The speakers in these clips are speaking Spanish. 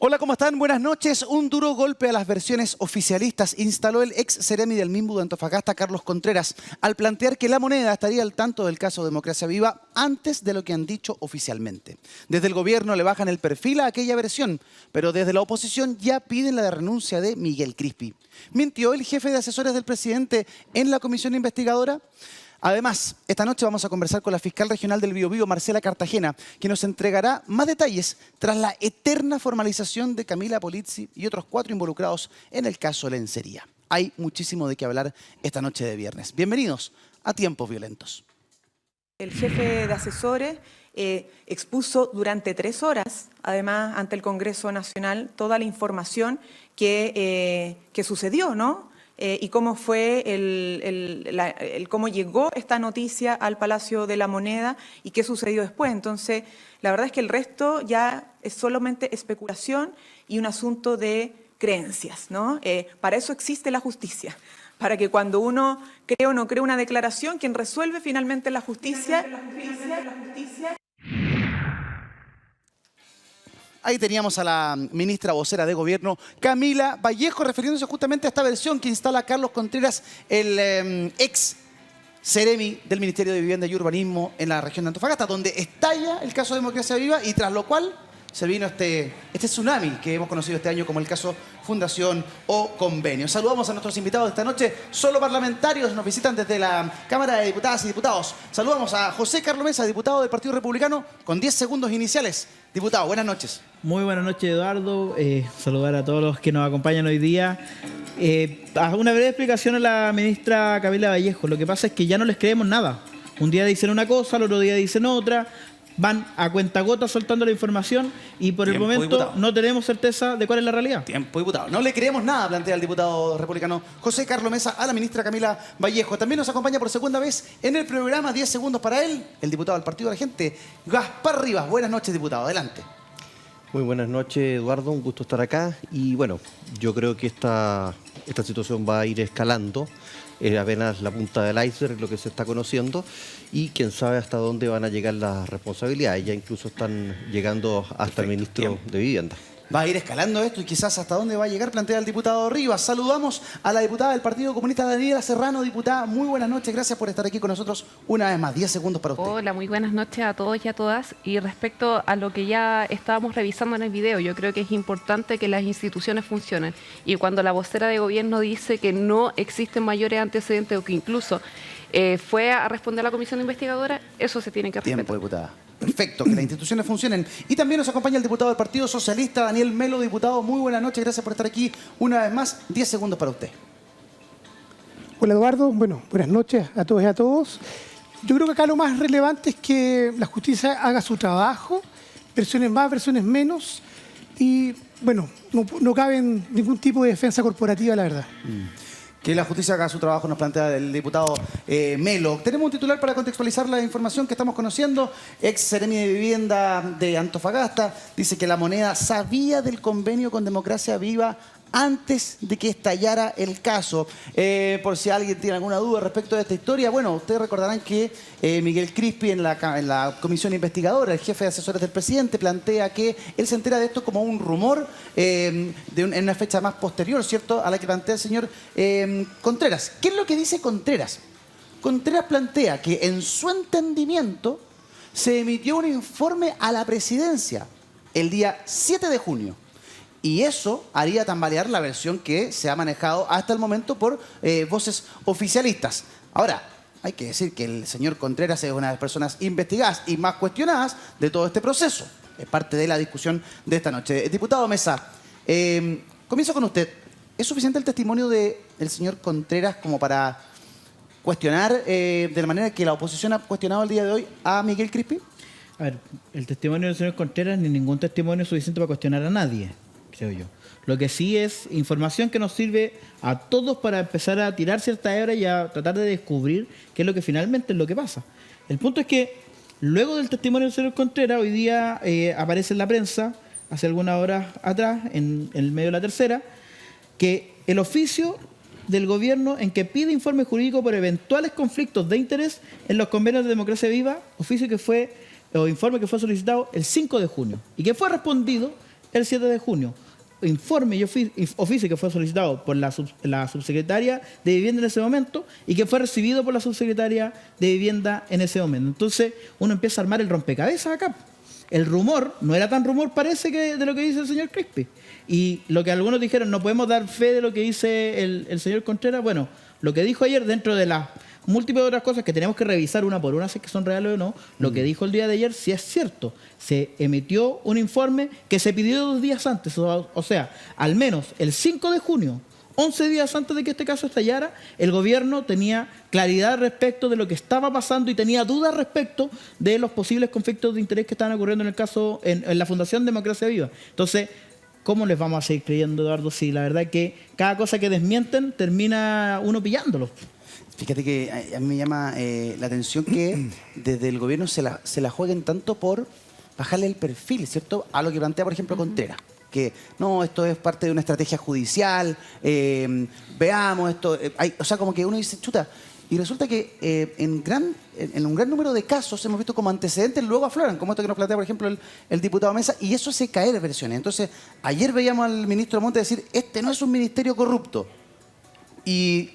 Hola, ¿cómo están? Buenas noches. Un duro golpe a las versiones oficialistas instaló el ex seremi del Minbu de Antofagasta, Carlos Contreras, al plantear que La Moneda estaría al tanto del caso Democracia Viva antes de lo que han dicho oficialmente. Desde el gobierno le bajan el perfil a aquella versión, pero desde la oposición ya piden la renuncia de Miguel Crispi. ¿Mintió el jefe de asesores del presidente en la comisión investigadora? Además, esta noche vamos a conversar con la fiscal regional del Biobío, Marcela Cartagena, que nos entregará más detalles tras la eterna formalización de Camila Polizzi y otros 4 involucrados en el caso Lencería. Hay muchísimo de qué hablar esta noche de viernes. Bienvenidos a Tiempos Violentos. El jefe de asesores expuso durante 3 horas, además, ante el Congreso Nacional, toda la información que sucedió, ¿no? Y cómo fue cómo llegó esta noticia al Palacio de la Moneda y qué sucedió después. Entonces, la verdad es que el resto ya es solamente especulación y un asunto de creencias, ¿no? Para eso existe la justicia, para que cuando uno cree o no cree una declaración, quien resuelve finalmente la justicia. Ahí teníamos a la ministra vocera de Gobierno, Camila Vallejo, refiriéndose justamente a esta versión que instala Carlos Contreras, el ex seremi del Ministerio de Vivienda y Urbanismo en la región de Antofagasta, donde estalla el caso Democracia Viva y tras lo cual se vino este tsunami que hemos conocido este año como el caso Fundación o Convenio. Saludamos a nuestros invitados de esta noche, solo parlamentarios, nos visitan desde la Cámara de Diputadas y Diputados. Saludamos a José Carlos Mesa, diputado del Partido Republicano, con 10 segundos iniciales. Diputado, buenas noches. Muy buenas noches, Eduardo. Saludar a todos los que nos acompañan hoy día. Una breve explicación a la ministra Camila Vallejo. Lo que pasa es que ya no les creemos nada. Un día dicen una cosa, el otro día dicen otra. Van a cuentagotas soltando la información y por el momento, diputado, no tenemos certeza de cuál es la realidad. Tiempo, diputado. No le creemos nada, plantea el diputado republicano José Carlos Mesa a la ministra Camila Vallejo. También nos acompaña por segunda vez en el programa 10 segundos para él, el diputado del Partido de la Gente, Gaspar Rivas. Buenas noches, diputado. Adelante. Muy buenas noches, Eduardo. Un gusto estar acá. Y bueno, yo creo que esta situación va a ir escalando. Es apenas la punta del iceberg lo que se está conociendo y quién sabe hasta dónde van a llegar las responsabilidades. Ya incluso están llegando hasta el ministro de Vivienda. Va a ir escalando esto y quizás hasta dónde va a llegar, plantea el diputado Rivas. Saludamos a la diputada del Partido Comunista, Daniela Serrano. Diputada, muy buenas noches. Gracias por estar aquí con nosotros una vez más. 10 segundos para usted. Hola, muy buenas noches a todos y a todas. Y respecto a lo que ya estábamos revisando en el video, yo creo que es importante que las instituciones funcionen. Y cuando la vocera de gobierno dice que no existen mayores antecedentes o que incluso fue a responder a la comisión investigadora, eso se tiene que respetar. Tiempo, diputada. Perfecto, que las instituciones funcionen. Y también nos acompaña el diputado del Partido Socialista, Daniel Melo. Diputado, muy buenas noches. Gracias por estar aquí una vez más. 10 segundos para usted. Hola, Eduardo. Bueno, buenas noches a todos y a todos. Yo creo que acá lo más relevante es que la justicia haga su trabajo, versiones más, versiones menos. Y, bueno, no cabe ningún tipo de defensa corporativa, la verdad. Que la justicia haga su trabajo, nos plantea el diputado Melo. Tenemos un titular para contextualizar la información que estamos conociendo. Ex seremi de Vivienda de Antofagasta dice que La Moneda sabía del convenio con Democracia Viva antes de que estallara el caso. Por si alguien tiene alguna duda respecto de esta historia, bueno, ustedes recordarán que Miguel Crispi en la comisión investigadora, el jefe de asesores del presidente, plantea que él se entera de esto como un rumor en una fecha más posterior, ¿cierto?, a la que plantea el señor Contreras. ¿Qué es lo que dice Contreras? Contreras plantea que en su entendimiento se emitió un informe a la presidencia el día 7 de junio. Y eso haría tambalear la versión que se ha manejado hasta el momento por voces oficialistas. Ahora, hay que decir que el señor Contreras es una de las personas investigadas y más cuestionadas de todo este proceso. Es parte de la discusión de esta noche. Diputado Mesa, comienzo con usted. ¿Es suficiente el testimonio del señor Contreras como para cuestionar de la manera que la oposición ha cuestionado el día de hoy a Miguel Crispi? A ver, el testimonio del señor Contreras ni ningún testimonio es suficiente para cuestionar a nadie, creo yo. Lo que sí es información que nos sirve a todos para empezar a tirar cierta hebra y a tratar de descubrir qué es lo que finalmente es lo que pasa. El punto es que luego del testimonio del señor Contreras, hoy día aparece en la prensa, hace algunas horas atrás, en el medio de La Tercera, que el oficio del gobierno en que pide informe jurídico por eventuales conflictos de interés en los convenios de Democracia Viva, oficio que fue, o informe que fue solicitado el 5 de junio y que fue respondido el 7 de junio. Informe y oficio que fue solicitado por la subsecretaria de Vivienda en ese momento y que fue recibido por la subsecretaria de Vivienda en ese momento. Entonces uno empieza a armar el rompecabezas acá. El rumor no era tan rumor, parece, que de lo que dice el señor Crispi. Y lo que algunos dijeron, no podemos dar fe de lo que dice el señor Contreras. Bueno, lo que dijo ayer, dentro de las múltiples otras cosas que tenemos que revisar una por una, si es que son reales o no, lo que dijo el día de ayer sí es cierto. Se emitió un informe que se pidió 2 días antes, o sea, al menos el 5 de junio, 11 días antes de que este caso estallara, el gobierno tenía claridad respecto de lo que estaba pasando y tenía dudas respecto de los posibles conflictos de interés que estaban ocurriendo en el caso, en la Fundación Democracia Viva. Entonces, ¿cómo les vamos a seguir creyendo, Eduardo, si la verdad es que cada cosa que desmienten termina uno pillándolos? Fíjate que a mí me llama la atención que desde el gobierno se la jueguen tanto por bajarle el perfil, ¿cierto? A lo que plantea, por ejemplo, Contreras. Que no, esto es parte de una estrategia judicial, veamos esto. O sea, como que uno dice, chuta. Y resulta que en un gran número de casos hemos visto como antecedentes luego afloran, como esto que nos plantea, por ejemplo, el diputado Mesa, y eso hace caer versiones. Entonces, ayer veíamos al ministro Monte decir, este no es un ministerio corrupto. Y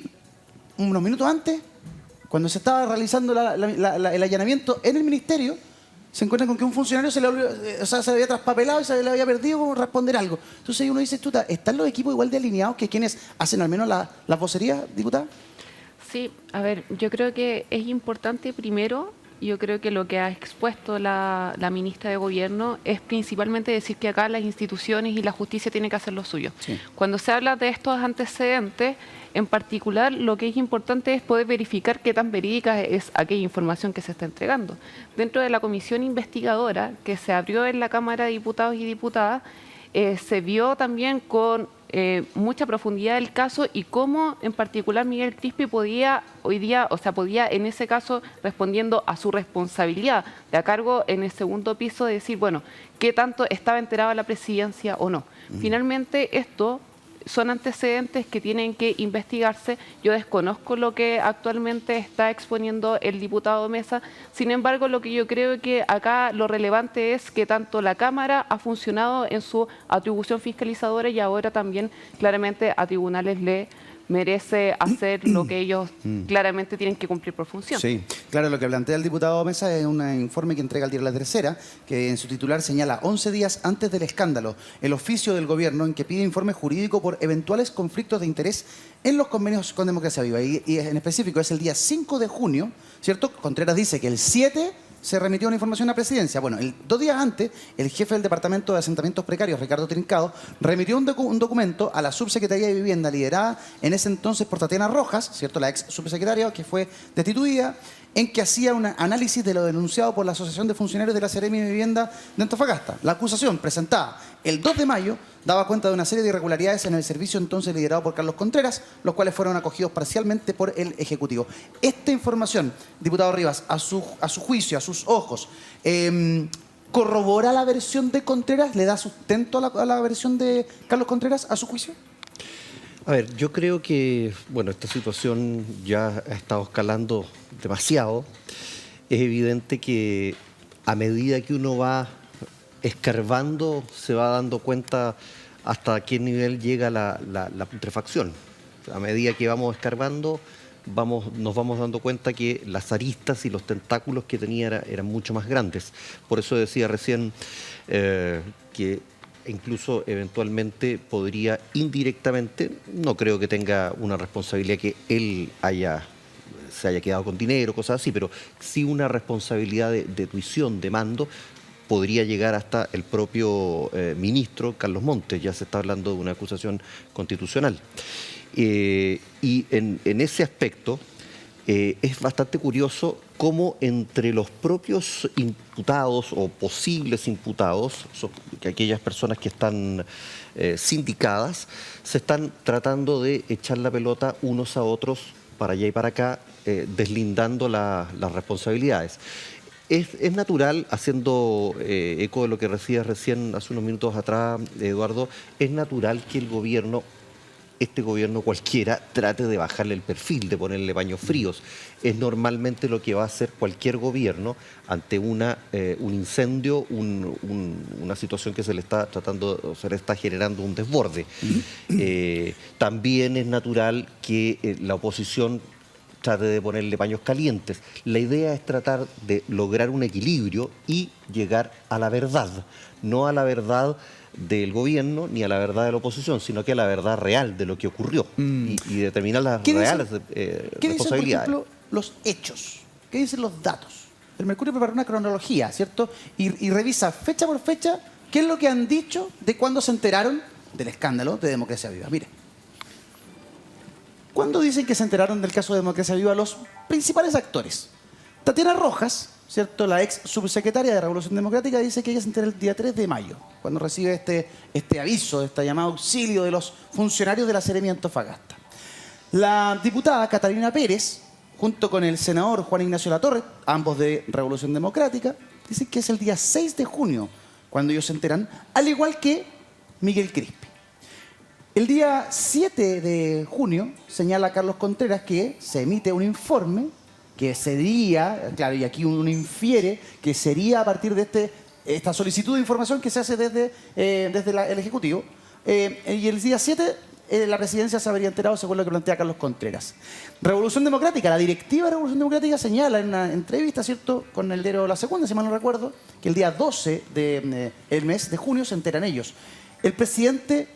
unos minutos antes, cuando se estaba realizando el allanamiento en el ministerio, se encuentran con que un funcionario se le había traspapelado y se le había perdido como responder algo. Entonces uno dice, chuta, ¿están los equipos igual de alineados que quienes hacen al menos las vocerías, diputada? Sí, a ver, yo creo que es importante primero, yo creo que lo que ha expuesto la ministra de Gobierno es principalmente decir que acá las instituciones y la justicia tienen que hacer lo suyo. Sí. Cuando se habla de estos antecedentes, en particular, lo que es importante es poder verificar qué tan verídica es aquella información que se está entregando. Dentro de la comisión investigadora que se abrió en la Cámara de Diputados y Diputadas, se vio también con mucha profundidad el caso y cómo en particular Miguel Crispi podía en ese caso, respondiendo a su responsabilidad de a cargo en el segundo piso, de decir, bueno, qué tanto estaba enterada la presidencia o no. Finalmente, esto son antecedentes que tienen que investigarse. Yo desconozco lo que actualmente está exponiendo el diputado Mesa. Sin embargo, lo que yo creo que acá lo relevante es que tanto la Cámara ha funcionado en su atribución fiscalizadora y ahora también claramente a tribunales le merece hacer lo que ellos claramente tienen que cumplir por función. Sí, claro, lo que plantea el diputado Mesa es un informe que entrega el diario La Tercera, que en su titular señala 11 días antes del escándalo, el oficio del gobierno en que pide informe jurídico por eventuales conflictos de interés en los convenios con Democracia Viva. Y en específico es el día 5 de junio, ¿cierto? Contreras dice que el 7 se remitió una información a Presidencia. Bueno, 2 días antes, el jefe del Departamento de Asentamientos Precarios, Ricardo Trincado, remitió un documento a la Subsecretaría de Vivienda, liderada en ese entonces por Tatiana Rojas, ¿cierto? La ex subsecretaria que fue destituida, en que hacía un análisis de lo denunciado por la Asociación de Funcionarios de la Seremi de Vivienda de Antofagasta. La acusación presentada el 2 de mayo daba cuenta de una serie de irregularidades en el servicio entonces liderado por Carlos Contreras, los cuales fueron acogidos parcialmente por el Ejecutivo. Esta información, diputado Rivas, a su juicio, a sus ojos, ¿corrobora la versión de Contreras? ¿Le da sustento a la versión de Carlos Contreras, a su juicio? A ver, yo creo que, bueno, esta situación ya ha estado escalando demasiado. Es evidente que a medida que uno va escarbando, se va dando cuenta hasta qué nivel llega la putrefacción. A medida que vamos escarbando, nos vamos dando cuenta que las aristas y los tentáculos que tenía eran mucho más grandes. Por eso decía recién que incluso eventualmente podría indirectamente, no creo que tenga una responsabilidad que él se haya quedado con dinero, cosas así, pero sí una responsabilidad de tuición, de mando, podría llegar hasta el propio ministro Carlos Montes. Ya se está hablando de una acusación constitucional. Y en ese aspecto es bastante curioso cómo entre los propios imputados o posibles imputados, que aquellas personas que están sindicadas, se están tratando de echar la pelota unos a otros para allá y para acá, deslindando las responsabilidades. Es natural, haciendo eco de lo que decías recién hace unos minutos atrás, Eduardo, es natural que el gobierno este gobierno cualquiera trate de bajarle el perfil, de ponerle paños fríos. Es normalmente lo que va a hacer cualquier gobierno ante un incendio, una situación que se le está tratando, se le está generando un desborde. También es natural que la oposición trate de ponerle paños calientes. La idea es tratar de lograr un equilibrio y llegar a la verdad, no a la verdad del gobierno ni a la verdad de la oposición, sino que a la verdad real de lo que ocurrió y determinar las reales ¿Qué dicen, por responsabilidades. ejemplo, los hechos? ¿Qué dicen los datos? El Mercurio preparó una cronología, ¿cierto? Y revisa fecha por fecha qué es lo que han dicho de cuándo se enteraron del escándalo de Democracia Viva. Mire, ¿cuándo dicen que se enteraron del caso de Democracia Viva los principales actores? Tatiana Rojas, ¿cierto? La ex subsecretaria de Revolución Democrática, dice que ella se entera el día 3 de mayo, cuando recibe este aviso, este llamado auxilio de los funcionarios de la Seremi Antofagasta. La diputada Catalina Pérez, junto con el senador Juan Ignacio Latorre, ambos de Revolución Democrática, dicen que es el día 6 de junio cuando ellos se enteran, al igual que Miguel Crispi. El día 7 de junio señala Carlos Contreras que se emite un informe que sería, claro, y aquí uno infiere que sería a partir de esta solicitud de información que se hace desde el Ejecutivo. Y el día 7 la presidencia se habría enterado según lo que plantea Carlos Contreras. Revolución Democrática, la directiva de Revolución Democrática señala en una entrevista, ¿cierto?, con el diario La Segunda, si mal no recuerdo, que el día 12 del mes de junio se enteran ellos. El presidente,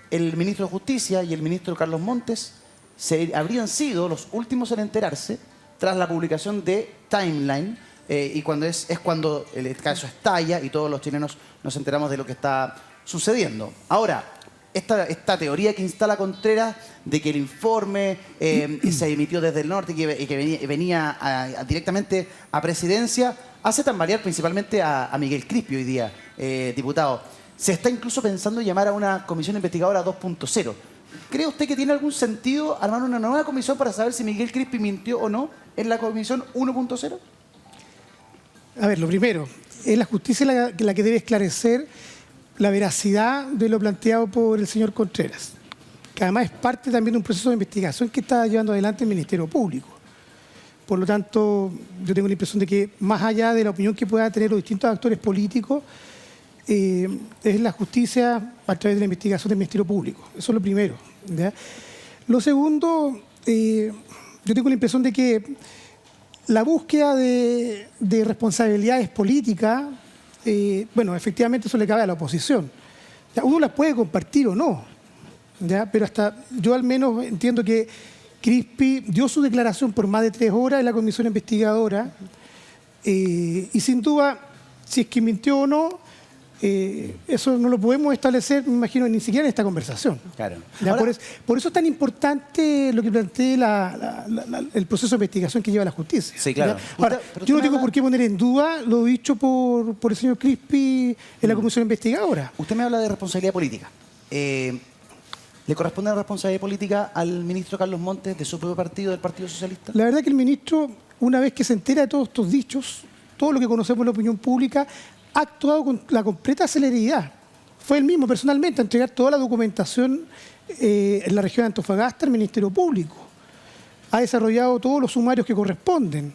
el ministro de Justicia y el ministro Carlos Montes habrían sido los últimos en enterarse tras la publicación de Timeline, y cuando es cuando el caso estalla y todos los chilenos nos enteramos de lo que está sucediendo. Ahora, esta teoría que instala Contreras de que el informe se emitió desde el norte y que venía directamente a presidencia, hace tambalear principalmente a Miguel Crispi hoy día, diputado. Se está incluso pensando en llamar a una comisión investigadora 2.0. ¿Cree usted que tiene algún sentido armar una nueva comisión para saber si Miguel Crispi mintió o no en la comisión 1.0? A ver, lo primero, es la justicia la que debe esclarecer la veracidad de lo planteado por el señor Contreras, que además es parte también de un proceso de investigación que está llevando adelante el Ministerio Público. Por lo tanto, yo tengo la impresión de que más allá de la opinión que puedan tener los distintos actores políticos, es la justicia a través de la investigación del Ministerio Público. Eso es lo primero, ¿ya? Lo segundo, yo tengo la impresión de que la búsqueda de responsabilidades políticas, bueno, efectivamente eso le cabe a la oposición. ¿Ya? Uno las puede compartir o no, ¿ya? Pero hasta yo al menos entiendo que Crispi dio su declaración por más de 3 horas en la comisión investigadora, y sin duda, si es que mintió o no, eso no lo podemos establecer, me imagino, ni siquiera en esta conversación. Claro. Ahora, por eso es tan importante lo que plantea el proceso de investigación que lleva la justicia. Sí, claro. Ahora, yo no tengo por qué poner en duda lo dicho por el señor Crispi en la comisión investigadora. Usted me habla de responsabilidad política. ¿Le corresponde la responsabilidad política al ministro Carlos Montes de su propio partido, del Partido Socialista? La verdad que el ministro, una vez que se entera de todos estos dichos, todo lo que conocemos en la opinión pública, ha actuado con la completa celeridad. Fue él mismo personalmente a entregar toda la documentación en la región de Antofagasta al Ministerio Público. Ha desarrollado todos los sumarios que corresponden.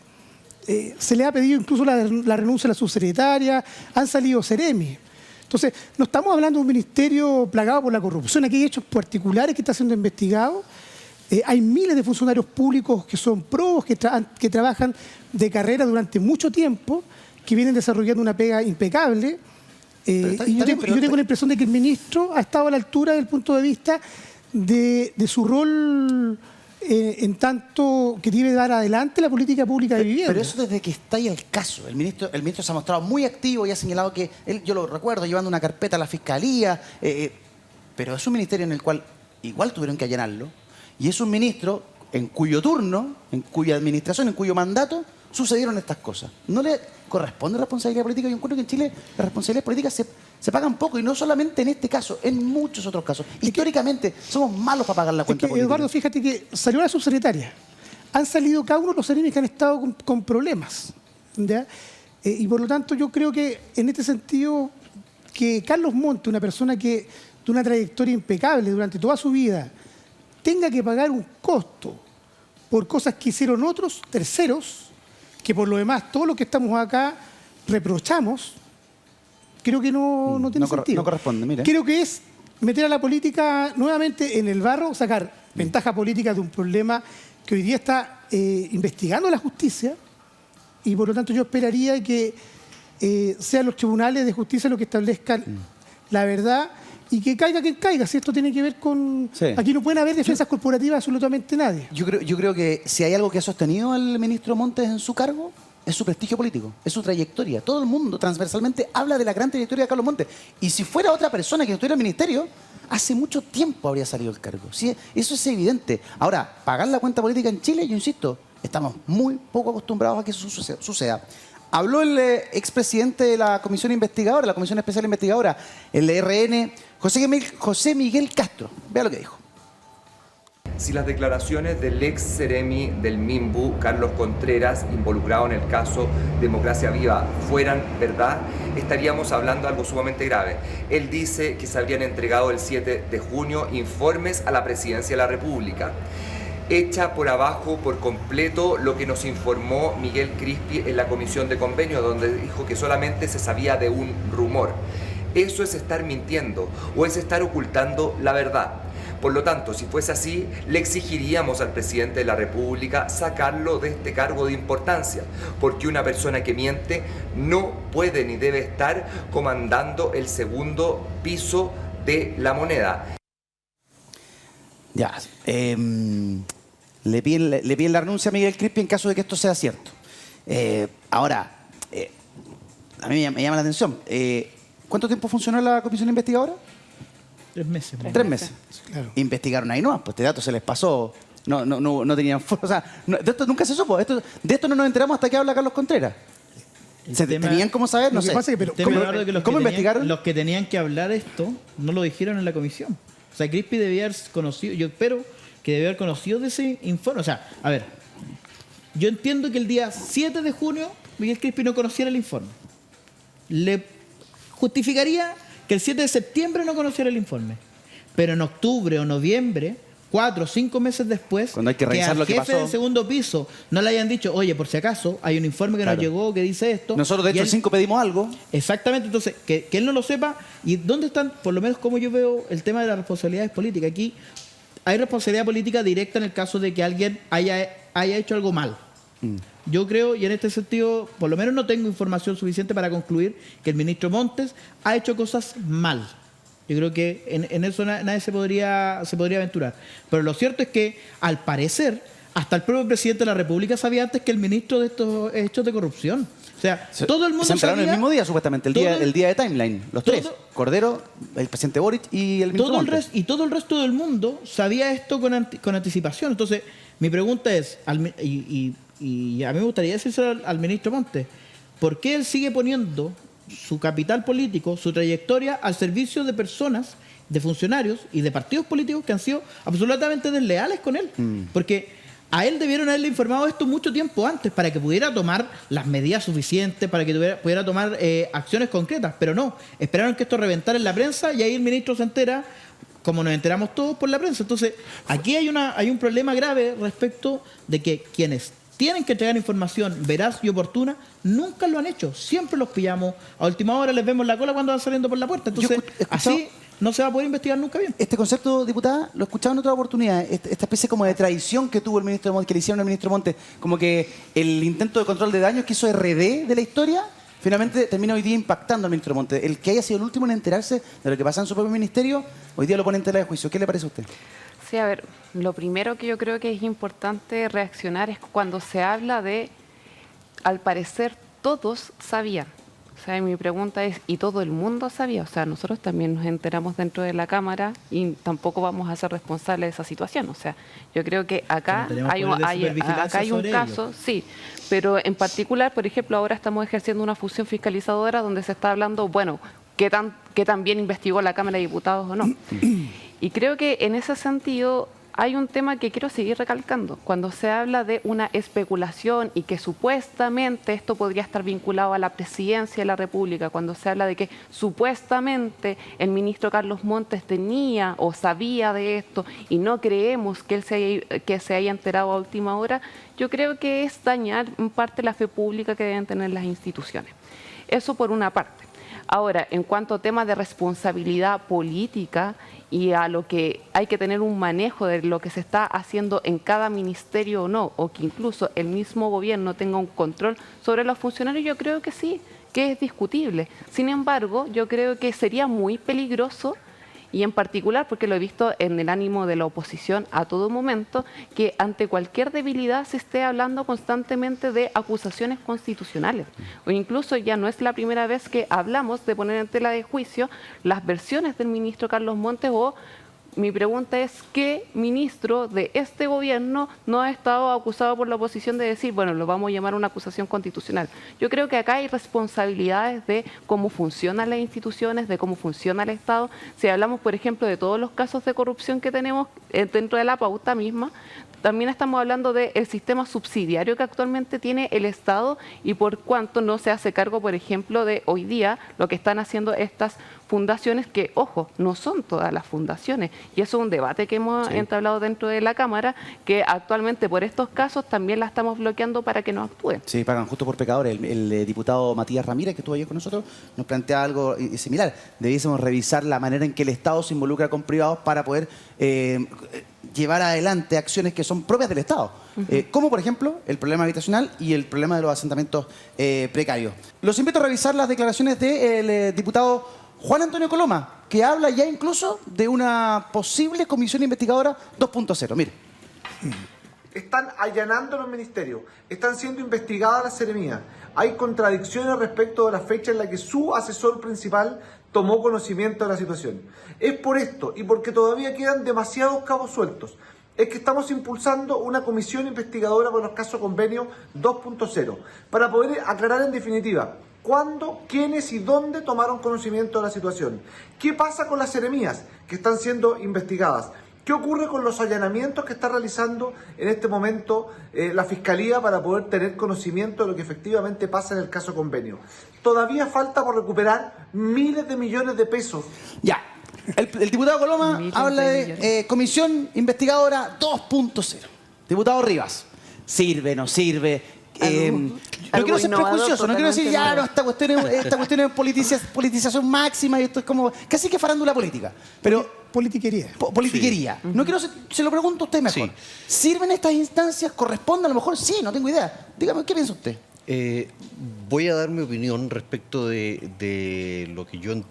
Se le ha pedido incluso la renuncia a la subsecretaria, han salido Seremi. Entonces, no estamos hablando de un ministerio plagado por la corrupción. Aquí hay hechos particulares que están siendo investigados. Hay miles de funcionarios públicos que son probos, que trabajan de carrera durante mucho tiempo, que vienen desarrollando una pega impecable. Y yo tengo la impresión de que el ministro ha estado a la altura desde el punto de vista de su rol en tanto que debe dar adelante la política pública de vivienda. Pero eso desde que está ahí el caso. El ministro se ha mostrado muy activo y ha señalado que él, yo lo recuerdo, llevando una carpeta a la fiscalía, pero es un ministerio en el cual igual tuvieron que allanarlo, y es un ministro en cuyo turno, en cuya administración, en cuyo mandato sucedieron estas cosas. ¿No le corresponde responsabilidad política? Yo encuentro que en Chile las responsabilidades políticas se pagan poco, y no solamente en este caso, en muchos otros casos. Históricamente somos malos para pagar la cuenta política. Eduardo, fíjate que salió la subsecretaria. Han salido cada uno de los seremis que han estado con problemas, ¿ya? Y por lo tanto yo creo que en este sentido que Carlos Montes, una persona que de una trayectoria impecable durante toda su vida, tenga que pagar un costo por cosas que hicieron otros terceros, que por lo demás todos los que estamos acá reprochamos, creo que no tiene sentido. No corresponde, mire. Creo que es meter a la política nuevamente en el barro, sacar ventaja política de un problema que hoy día está investigando la justicia, y por lo tanto yo esperaría que sean los tribunales de justicia los que establezcan la verdad, y que caiga quien caiga, si esto tiene que ver con... Sí. Aquí no pueden haber defensas corporativas absolutamente nadie. Yo creo que si hay algo que ha sostenido al ministro Montes en su cargo, es su prestigio político, es su trayectoria. Todo el mundo transversalmente habla de la gran trayectoria de Carlos Montes. Y si fuera otra persona que estuviera en el ministerio, hace mucho tiempo habría salido del cargo. ¿Sí? Eso es evidente. Ahora, pagar la cuenta política en Chile, yo insisto, estamos muy poco acostumbrados a que eso suceda. Habló el expresidente de la comisión investigadora, la comisión especial investigadora, el RN, José Miguel Castro. Vea lo que dijo. Si las declaraciones del ex Seremi del MIMBU, Carlos Contreras, involucrado en el caso Democracia Viva, fueran verdad, estaríamos hablando de algo sumamente grave. Él dice que se habrían entregado el 7 de junio informes a la Presidencia de la República. Echa por abajo por completo lo que nos informó Miguel Crispi en la comisión de convenio, donde dijo que solamente se sabía de un rumor. Eso es estar mintiendo o es estar ocultando la verdad. Por lo tanto, si fuese así, le exigiríamos al presidente de la República sacarlo de este cargo de importancia, porque una persona que miente no puede ni debe estar comandando el segundo piso de la moneda. Ya, le piden la renuncia a Miguel Crispi en caso de que esto sea cierto. Ahora, a mí me llama la atención. ¿Cuánto tiempo funcionó la comisión investigadora? 3 meses. 3 meses. Claro. Investigaron ahí nomás, pues este dato se les pasó. No tenían forma. O sea, de esto nunca se supo. De esto no nos enteramos hasta que habla Carlos Contreras. ¿Tenían cómo saber? No Lo que sé. pasa es que, pero, Tema, Eduardo, que los ¿Cómo que investigaron? Los que tenían que hablar esto no lo dijeron en la comisión. O sea, Crispi debía haber conocido, yo espero que debía haber conocido de ese informe. O sea, a ver, yo entiendo que el día 7 de junio Miguel Crispi no conociera el informe. Le justificaría que el 7 de septiembre no conociera el informe. Pero en octubre o noviembre, 4 o 5 meses después, cuando hay que revisar lo que al jefe pasó, del segundo piso no le hayan dicho, oye, por si acaso, hay un informe que Claro. nos llegó que dice esto. Nosotros, de y hecho, él- el 5 pedimos algo. Exactamente, entonces, que él no lo sepa. ¿Y dónde están, por lo menos como yo veo, el tema de las responsabilidades políticas? Aquí hay responsabilidad política directa en el caso de que alguien haya hecho algo mal. Yo creo, y en este sentido, por lo menos no tengo información suficiente para concluir que el ministro Montes ha hecho cosas mal. Yo creo que en eso nadie se podría aventurar. Pero lo cierto es que, al parecer, hasta el propio presidente de la República sabía antes que el ministro de estos hechos de corrupción. O sea, todo el mundo se enteraron sabía... el mismo día, supuestamente, el día de Timeline. Los todo- tres. Cordero, el presidente Boric y el ministro todo el Montes. todo el resto del mundo sabía esto con anticipación. Entonces, mi pregunta es, y a mí me gustaría decírselo al ministro Montes, ¿por qué él sigue poniendo su capital político, su trayectoria al servicio de personas, de funcionarios y de partidos políticos que han sido absolutamente desleales con él? Porque a él debieron haberle informado esto mucho tiempo antes para que pudiera tomar las medidas suficientes, para que pudiera tomar acciones concretas, pero no, esperaron que esto reventara en la prensa y ahí el ministro se entera, como nos enteramos todos por la prensa. Entonces, aquí hay un problema grave respecto de que quienes tienen que entregar información veraz y oportuna, nunca lo han hecho. Siempre los pillamos. A última hora les vemos la cola cuando van saliendo por la puerta. Entonces, He escuchado- así no se va a poder investigar nunca bien. Este concepto, diputada, lo he escuchado en otra oportunidad. Esta especie como de traición que tuvo el ministro Montes, que le hicieron al ministro Montes, como que el intento de control de daños que hizo RD de la historia, finalmente termina hoy día impactando al ministro Montes. El que haya sido el último en enterarse de lo que pasa en su propio ministerio, hoy día lo pone en tela de juicio. ¿Qué le parece a usted? Sí, a ver, lo primero que yo creo que es importante reaccionar es cuando se habla de, al parecer, todos sabían. O sea, mi pregunta es, ¿y todo el mundo sabía? O sea, nosotros también nos enteramos dentro de la Cámara y tampoco vamos a ser responsables de esa situación. O sea, yo creo que acá Pero tenemos hay poderes de un supervigilancia sobre caso, ello. sí, pero en particular, por ejemplo, ahora estamos ejerciendo una función fiscalizadora donde se está hablando, bueno, qué tan bien investigó la Cámara de Diputados o no. Y creo que en ese sentido hay un tema que quiero seguir recalcando. Cuando se habla de una especulación y que supuestamente esto podría estar vinculado a la presidencia de la República, cuando se habla de que supuestamente el ministro Carlos Montes tenía o sabía de esto y no creemos que él se haya enterado a última hora, yo creo que es dañar en parte la fe pública que deben tener las instituciones. Eso por una parte. Ahora, en cuanto a temas de responsabilidad política y a lo que hay que tener un manejo de lo que se está haciendo en cada ministerio o no, o que incluso el mismo gobierno tenga un control sobre los funcionarios, yo creo que sí, que es discutible. Sin embargo, yo creo que sería muy peligroso, y en particular porque lo he visto en el ánimo de la oposición a todo momento, que ante cualquier debilidad se esté hablando constantemente de acusaciones constitucionales. O incluso ya no es la primera vez que hablamos de poner en tela de juicio las versiones del ministro Carlos Montes o... Mi pregunta es, ¿qué ministro de este gobierno no ha estado acusado por la oposición de decir, bueno, lo vamos a llamar una acusación constitucional? Yo creo que acá hay responsabilidades de cómo funcionan las instituciones, de cómo funciona el Estado. Si hablamos, por ejemplo, de todos los casos de corrupción que tenemos dentro de la pauta misma, también estamos hablando del sistema subsidiario que actualmente tiene el Estado y por cuánto no se hace cargo, por ejemplo, de hoy día lo que están haciendo estas fundaciones que, ojo, no son todas las fundaciones. Y eso es un debate que hemos entablado dentro de la Cámara, que actualmente por estos casos también la estamos bloqueando para que no actúen. Sí, pagan justo por pecadores. El diputado Matías Ramírez, que estuvo ayer con nosotros, nos plantea algo similar. Debiésemos revisar la manera en que el Estado se involucra con privados para poder llevar adelante acciones que son propias del Estado. Como, por ejemplo, el problema habitacional y el problema de los asentamientos precarios. Los invito a revisar las declaraciones del diputado Juan Antonio Coloma, que habla ya incluso de una posible comisión investigadora 2.0. Mire. Están allanando los ministerios, están siendo investigadas las seremías. Hay contradicciones respecto de la fecha en la que su asesor principal tomó conocimiento de la situación. Es por esto y porque todavía quedan demasiados cabos sueltos, es que estamos impulsando una comisión investigadora por los casos convenio 2.0 para poder aclarar en definitiva cuándo, quiénes y dónde tomaron conocimiento de la situación. ¿Qué pasa con las seremías que están siendo investigadas? ¿Qué ocurre con los allanamientos que está realizando en este momento la Fiscalía para poder tener conocimiento de lo que efectivamente pasa en el caso convenio? Todavía falta por recuperar miles de millones de pesos. Ya. El diputado Coloma habla de comisión investigadora 2.0. Diputado Rivas, ¿sirve, no sirve? No quiero ser prejuicioso, no quiero decir, ya, no, esta cuestión es politización máxima y esto es como casi que farándula política. Pero Politiquería. Politiquería. No quiero ser, se lo pregunto a usted mejor. Sí. ¿Sirven estas instancias? ¿Corresponde? A lo mejor sí, no tengo idea. Dígame, ¿qué piensa usted? Voy a dar mi opinión respecto de lo que yo, en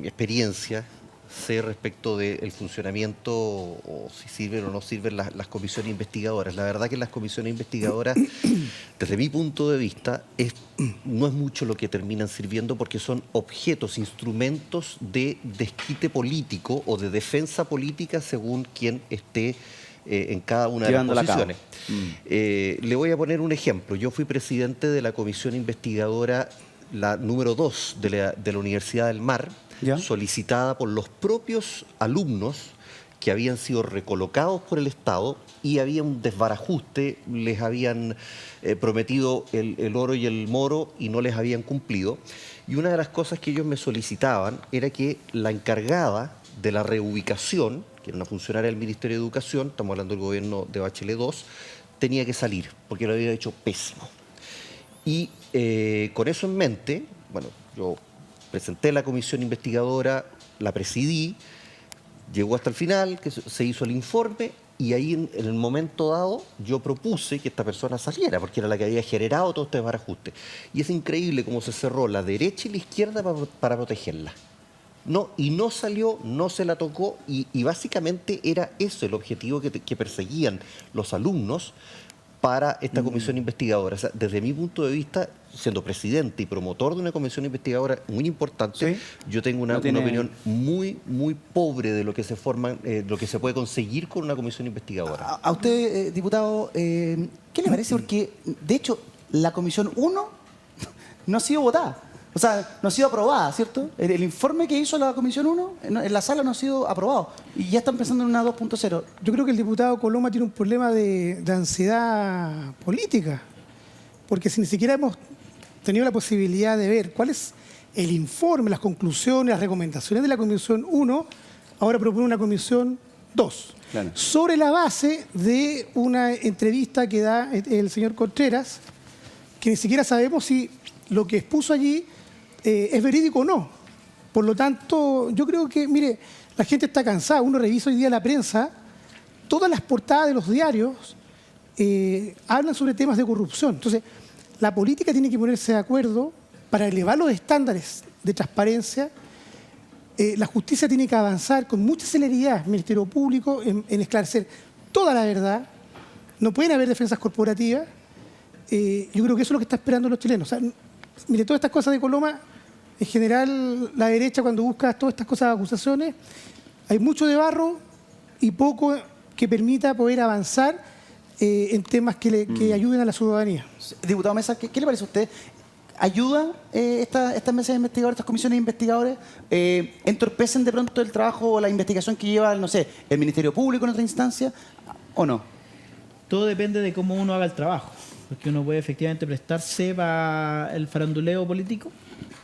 mi experiencia, sé respecto del funcionamiento o si sirven o no sirven las comisiones investigadoras. La verdad que las comisiones investigadoras, desde mi punto de vista, no es mucho lo que terminan sirviendo porque son objetos, instrumentos de desquite político o de defensa política según quien esté en cada una de las posiciones. Le voy a poner un ejemplo. Yo fui presidente de la comisión investigadora, la número 2 de la Universidad del Mar, ¿ya? Solicitada por los propios alumnos que habían sido recolocados por el Estado y había un desbarajuste, les habían prometido el oro y el moro y no les habían cumplido. Y una de las cosas que ellos me solicitaban era que la encargada de la reubicación, que era una funcionaria del Ministerio de Educación, estamos hablando del gobierno de Bachelet II, tenía que salir porque lo había hecho pésimo. Y con eso en mente, bueno, yo presenté la comisión investigadora, la presidí, llegó hasta el final, que se hizo el informe y ahí en el momento dado yo propuse que esta persona saliera porque era la que había generado todo este desbarajuste. Y es increíble cómo se cerró la derecha y la izquierda para protegerla. No, y no salió, no se la tocó y básicamente era eso el objetivo que perseguían los alumnos para esta comisión investigadora. O sea, desde mi punto de vista, siendo presidente y promotor de una comisión investigadora muy importante, ¿sí? Yo tengo una opinión muy, muy pobre de lo que se lo que se puede conseguir con una comisión investigadora. A usted, diputado, ¿qué le parece? Porque, de hecho, la comisión 1 no ha sido votada. O sea, no ha sido aprobada, ¿cierto? El informe que hizo la Comisión 1 en la sala no ha sido aprobado. Y ya están pensando en una 2.0. Yo creo que el diputado Coloma tiene un problema de ansiedad política, porque si ni siquiera hemos tenido la posibilidad de ver cuál es el informe, las conclusiones, las recomendaciones de la Comisión 1, ahora propone una Comisión 2. Claro. Sobre la base de una entrevista que da el señor Contreras, que ni siquiera sabemos si lo que expuso allí es verídico o no. Por lo tanto, yo creo que, mire, la gente está cansada. Uno revisa hoy día la prensa, todas las portadas de los diarios hablan sobre temas de corrupción. Entonces, la política tiene que ponerse de acuerdo para elevar los estándares de transparencia. La justicia tiene que avanzar con mucha celeridad, el Ministerio Público, en esclarecer toda la verdad. No pueden haber defensas corporativas. Yo creo que eso es lo que está esperando los chilenos. O sea, mire, todas estas cosas de Coloma, en general, la derecha, cuando busca todas estas cosas de acusaciones, hay mucho de barro y poco que permita poder avanzar en temas que ayuden a la ciudadanía. Diputado Mesa, ¿qué le parece a usted? ¿Ayuda estas mesas de investigadores, estas comisiones de investigadores? ¿Entorpecen de pronto el trabajo o la investigación que lleva, no sé, el Ministerio Público en otra instancia o no? Todo depende de cómo uno haga el trabajo. Porque uno puede efectivamente prestarse para el faranduleo político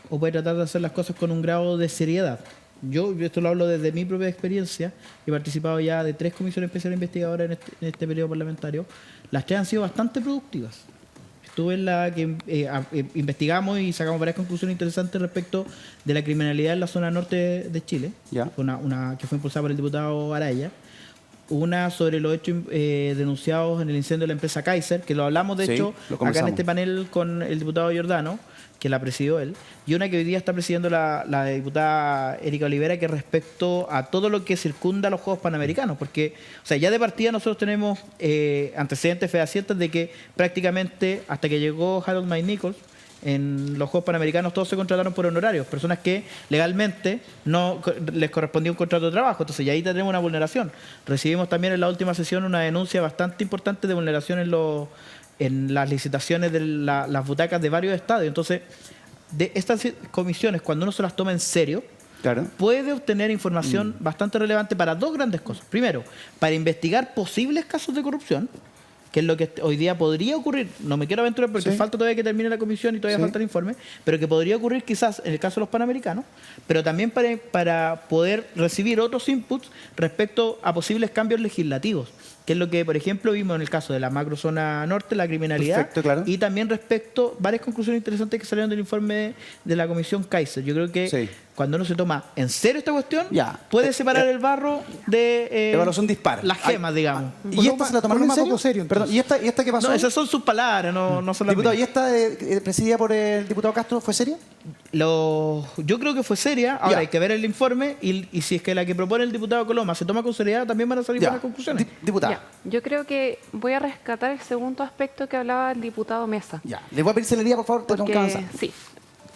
o puede tratar de hacer las cosas con un grado de seriedad. Yo esto lo hablo desde mi propia experiencia. He participado ya de 3 comisiones especiales investigadoras en este periodo parlamentario. Las 3 han sido bastante productivas. Estuve en la que investigamos y sacamos varias conclusiones interesantes respecto de la criminalidad en la zona norte de Chile. Ya. Una que fue impulsada por el diputado Araya. Una sobre los hechos denunciados en el incendio de la empresa Kaiser, que lo hablamos de hecho acá en este panel con el diputado Giordano, que la presidió él, y una que hoy día está presidiendo la diputada Erika Olivera, que respecto a todo lo que circunda a los Juegos Panamericanos, porque, o sea, ya de partida nosotros tenemos antecedentes fehacientes de que prácticamente hasta que llegó Harold May Nichols, en los Juegos Panamericanos todos se contrataron por honorarios, personas que legalmente no les correspondía un contrato de trabajo, entonces ya ahí tenemos una vulneración. Recibimos también en la última sesión una denuncia bastante importante de vulneración en las licitaciones de las butacas de varios estadios. Entonces, de estas comisiones, cuando uno se las toma en serio, claro, puede obtener información bastante relevante para 2 grandes cosas. Primero, para investigar posibles casos de corrupción, que es lo que hoy día podría ocurrir. No me quiero aventurar porque falta todavía que termine la comisión y todavía falta el informe, pero que podría ocurrir quizás en el caso de los Panamericanos, pero también para poder recibir otros inputs respecto a posibles cambios legislativos, que es lo que, por ejemplo, vimos en el caso de la macrozona norte, la criminalidad. Perfecto, claro. Y también respecto varias conclusiones interesantes que salieron del informe de la Comisión Kaiser. Yo creo que cuando uno se toma en serio esta cuestión, puede separar el barro de evaluación dispar. Las gemas, digamos. ¿Y esta se la tomaron en serio? Perdón, ¿y esta qué pasó? No, esas son sus palabras, no son las Diputado, mías. ¿y esta presidida por el diputado Castro fue seria? Yo creo que fue seria. Ahora hay que ver el informe y si es que la que propone el diputado Coloma se toma con seriedad, también van a salir buenas conclusiones. Diputada. Yo creo que voy a rescatar el segundo aspecto que hablaba el diputado Mesa. Le voy a pedir celeridad, por favor, tenemos que avanzar. Sí.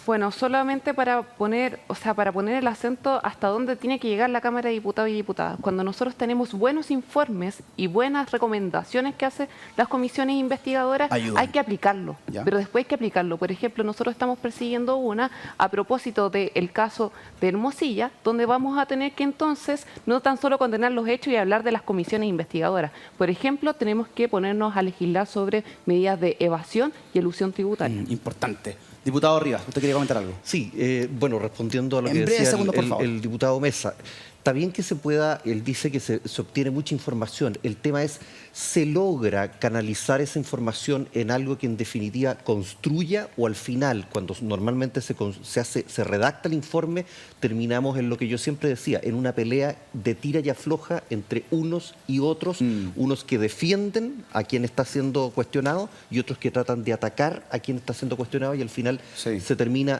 Bueno, solamente para poner el acento hasta dónde tiene que llegar la Cámara de Diputados y Diputadas. Cuando nosotros tenemos buenos informes y buenas recomendaciones que hacen las comisiones investigadoras, hay que aplicarlo. Pero después hay que aplicarlo. Por ejemplo, nosotros estamos persiguiendo una a propósito del caso de Hermosilla, donde vamos a tener que entonces no tan solo condenar los hechos y hablar de las comisiones investigadoras. Por ejemplo, tenemos que ponernos a legislar sobre medidas de evasión y elusión tributaria. Importante. Diputado Rivas, ¿usted quería comentar algo? Sí, bueno, respondiendo a lo que decía el diputado Mesa, está bien que se pueda, él dice que se obtiene mucha información, el tema es, ¿se logra canalizar esa información en algo que en definitiva construya o al final, cuando normalmente se redacta el informe, terminamos en lo que yo siempre decía, en una pelea de tira y afloja entre unos y otros, unos que defienden a quien está siendo cuestionado y otros que tratan de atacar a quien está siendo cuestionado y al final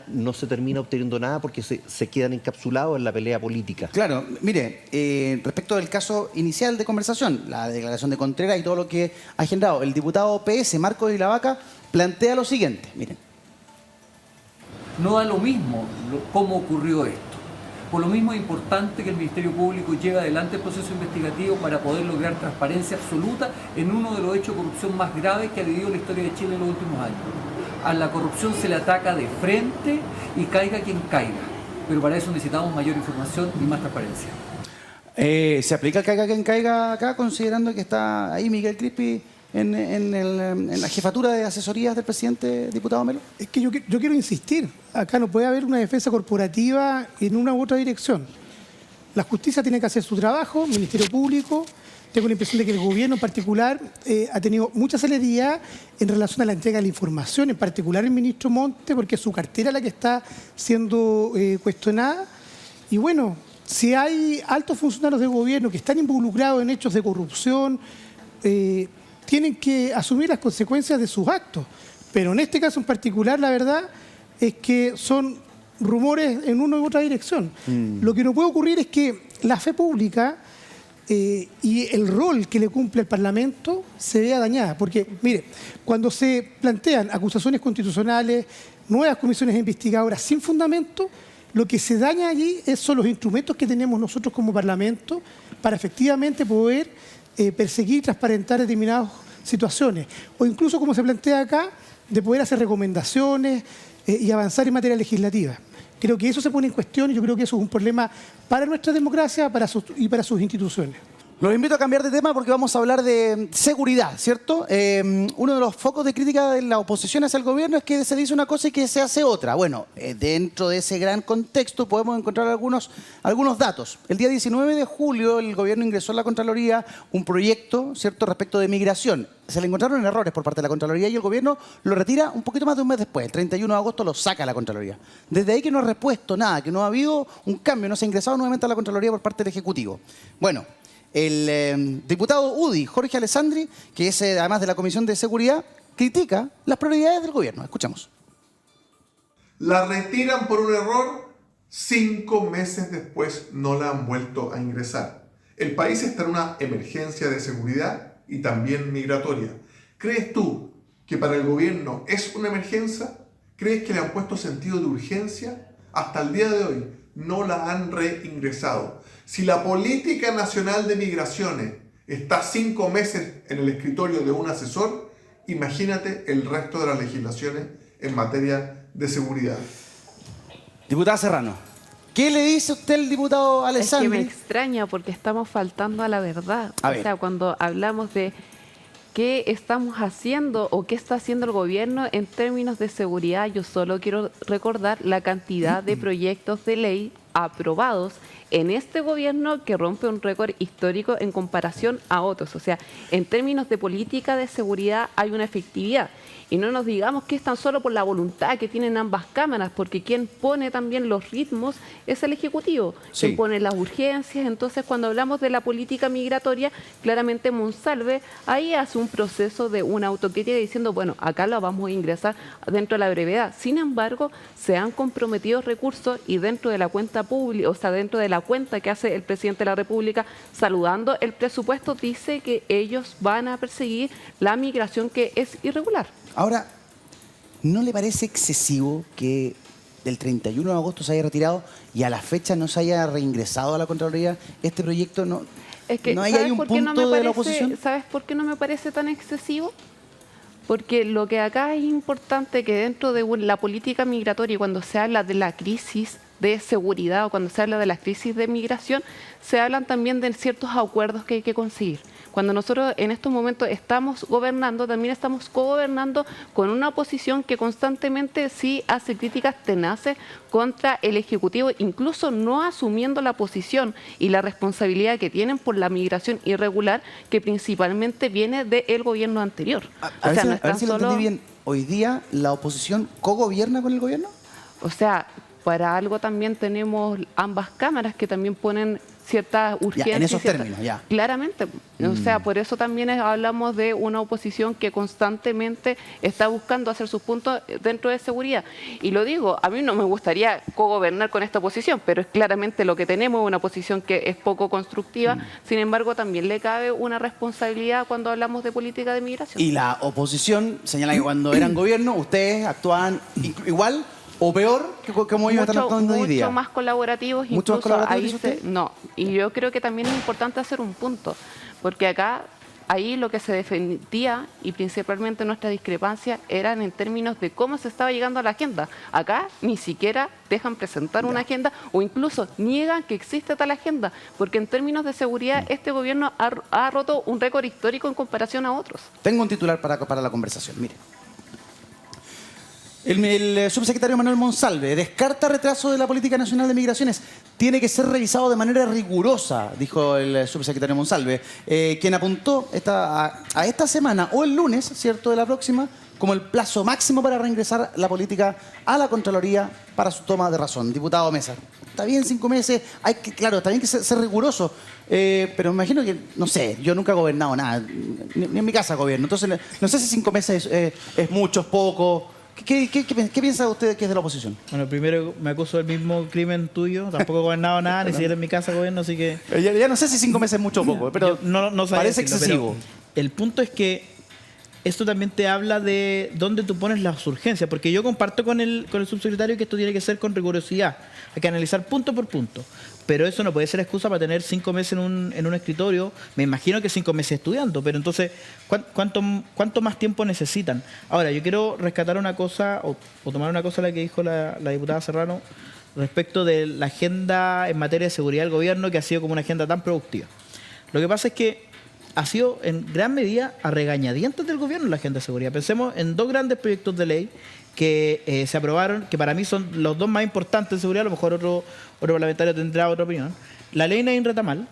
no se termina obteniendo nada porque se quedan encapsulados en la pelea política. Claro, mire, respecto del caso inicial de conversación, la declaración de Contreras y todo lo que ha generado, el diputado PS, Marcos de la Vaca, plantea lo siguiente, miren. No da lo mismo cómo ocurrió esto. Por lo mismo es importante que el Ministerio Público lleve adelante el proceso investigativo para poder lograr transparencia absoluta en uno de los hechos de corrupción más graves que ha vivido la historia de Chile en los últimos años. A la corrupción se le ataca de frente y caiga quien caiga. Pero para eso necesitamos mayor información y más transparencia. ¿Se aplica el caiga quien caiga acá, considerando que está ahí Miguel Crispi en la jefatura de asesorías del presidente, diputado Melo? Es que yo quiero insistir, acá no puede haber una defensa corporativa en una u otra dirección. La justicia tiene que hacer su trabajo, el Ministerio Público. Tengo la impresión de que el gobierno en particular ha tenido mucha celeridad en relación a la entrega de la información, en particular el ministro Monte, porque es su cartera la que está siendo cuestionada. Y bueno, si hay altos funcionarios del gobierno que están involucrados en hechos de corrupción, tienen que asumir las consecuencias de sus actos. Pero en este caso en particular, la verdad es que son rumores en una u otra dirección. Lo que no puede ocurrir es que la fe pública y el rol que le cumple el Parlamento se vea dañada. Porque, mire, cuando se plantean acusaciones constitucionales, nuevas comisiones investigadoras sin fundamento, lo que se daña allí son los instrumentos que tenemos nosotros como Parlamento para efectivamente poder perseguir y transparentar determinadas situaciones. O incluso, como se plantea acá, de poder hacer recomendaciones y avanzar en materia legislativa. Creo que eso se pone en cuestión y yo creo que eso es un problema para nuestra democracia y para sus instituciones. Los invito a cambiar de tema porque vamos a hablar de seguridad, ¿cierto? Uno de los focos de crítica de la oposición hacia el gobierno es que se dice una cosa y que se hace otra. Bueno, dentro de ese gran contexto podemos encontrar algunos datos. El día 19 de julio el gobierno ingresó a la Contraloría un proyecto, ¿cierto?, respecto de migración. Se le encontraron errores por parte de la Contraloría y el gobierno lo retira un poquito más de un mes después. El 31 de agosto lo saca a la Contraloría. Desde ahí que no ha repuesto nada, que no ha habido un cambio, no se ha ingresado nuevamente a la Contraloría por parte del Ejecutivo. Bueno, el diputado UDI, Jorge Alessandri, que es además de la Comisión de Seguridad, critica las prioridades del gobierno. Escuchamos. La retiran por un error, 5 meses después no la han vuelto a ingresar. El país está en una emergencia de seguridad y también migratoria. ¿Crees tú que para el gobierno es una emergencia? ¿Crees que le han puesto sentido de urgencia? Hasta el día de hoy no la han reingresado. Si la política nacional de migraciones está 5 meses en el escritorio de un asesor, imagínate el resto de las legislaciones en materia de seguridad. Diputada Serrano, ¿qué le dice usted al diputado Alessandri? Es que me extraña porque estamos faltando a la verdad. O sea, cuando hablamos de qué estamos haciendo o qué está haciendo el gobierno en términos de seguridad, yo solo quiero recordar la cantidad de proyectos de ley aprobados en este gobierno que rompe un récord histórico en comparación a otros. O sea, en términos de política de seguridad hay una efectividad. Y no nos digamos que es tan solo por la voluntad que tienen ambas cámaras, porque quien pone también los ritmos es el Ejecutivo, quien pone las urgencias. Entonces, cuando hablamos de la política migratoria, claramente Monsalve ahí hace un proceso de una autocrítica diciendo, bueno, acá lo vamos a ingresar dentro de la brevedad. Sin embargo, se han comprometido recursos y dentro de la cuenta pública, o sea, dentro de la cuenta que hace el presidente de la República, saludando el presupuesto, dice que ellos van a perseguir la migración que es irregular. Ahora, ¿no le parece excesivo que del 31 de agosto se haya retirado y a la fecha no se haya reingresado a la Contraloría este proyecto? ¿No, es que, ¿no hay ahí un punto de la oposición? ¿Sabes por qué no me parece tan excesivo? Porque lo que acá es importante que dentro de la política migratoria, cuando se habla de la crisis de seguridad o cuando se habla de la crisis de migración, se hablan también de ciertos acuerdos que hay que conseguir. Cuando nosotros en estos momentos estamos gobernando, también estamos cogobernando con una oposición que constantemente sí hace críticas tenaces contra el Ejecutivo, incluso no asumiendo la posición y la responsabilidad que tienen por la migración irregular, que principalmente viene del gobierno anterior. A ver si lo entendí bien. ¿Hoy día la oposición cogobierna con el gobierno? O sea, para algo también tenemos ambas cámaras que también ponen ciertas urgencias. En esos términos, ya. Claramente. O sea, por eso también hablamos de una oposición que constantemente está buscando hacer sus puntos dentro de seguridad. Y lo digo, a mí no me gustaría cogobernar con esta oposición, pero es claramente lo que tenemos, una oposición que es poco constructiva. Sin embargo, también le cabe una responsabilidad cuando hablamos de política de migración. Y la oposición señala que cuando eran gobierno, ustedes actuaban igual o peor que como ellos están actuando hoy día. Mucho más colaborativos. ¿Mucho más colaborativos? No, y yo creo que también es importante hacer un punto, porque acá ahí lo que se defendía y principalmente nuestra discrepancia eran en términos de cómo se estaba llegando a la agenda. Acá ni siquiera dejan presentar una agenda o incluso niegan que existe tal agenda, porque en términos de seguridad este gobierno ha roto un récord histórico en comparación a otros. Tengo un titular para la conversación, mire. El subsecretario Manuel Monsalve descarta retraso de la Política Nacional de Migraciones. Tiene que ser revisado de manera rigurosa, dijo el subsecretario Monsalve, quien apuntó a esta semana o el lunes, ¿cierto?, de la próxima, como el plazo máximo para reingresar la política a la Contraloría para su toma de razón. Diputado Mesa, está bien 5 meses, claro, está bien que ser riguroso, pero me imagino que, no sé, yo nunca he gobernado nada, ni en mi casa gobierno, entonces no sé si 5 meses es mucho, es poco. ¿Qué piensa usted que es de la oposición? Bueno, primero me acuso del mismo crimen tuyo. Tampoco he gobernado nada, ni siquiera en mi casa gobierno, así que... Ya no sé si 5 meses es mucho o poco, pero no parece excesivo. El punto es que esto también te habla de dónde tú pones las urgencias, porque yo comparto con el subsecretario que esto tiene que ser con rigurosidad. Hay que analizar punto por punto. Pero eso no puede ser excusa para tener 5 meses en un escritorio. Me imagino que 5 meses estudiando, pero entonces, ¿cuánto más tiempo necesitan? Ahora, yo quiero rescatar una cosa, o tomar una cosa la que dijo la diputada Serrano, respecto de la agenda en materia de seguridad del gobierno, que ha sido como una agenda tan productiva. Lo que pasa es que ha sido en gran medida a regañadientes del gobierno la agenda de seguridad. Pensemos en 2 grandes proyectos de ley que se aprobaron, que para mí son los 2 más importantes de seguridad, a lo mejor otro parlamentario tendrá otra opinión. La ley Nain Retamal,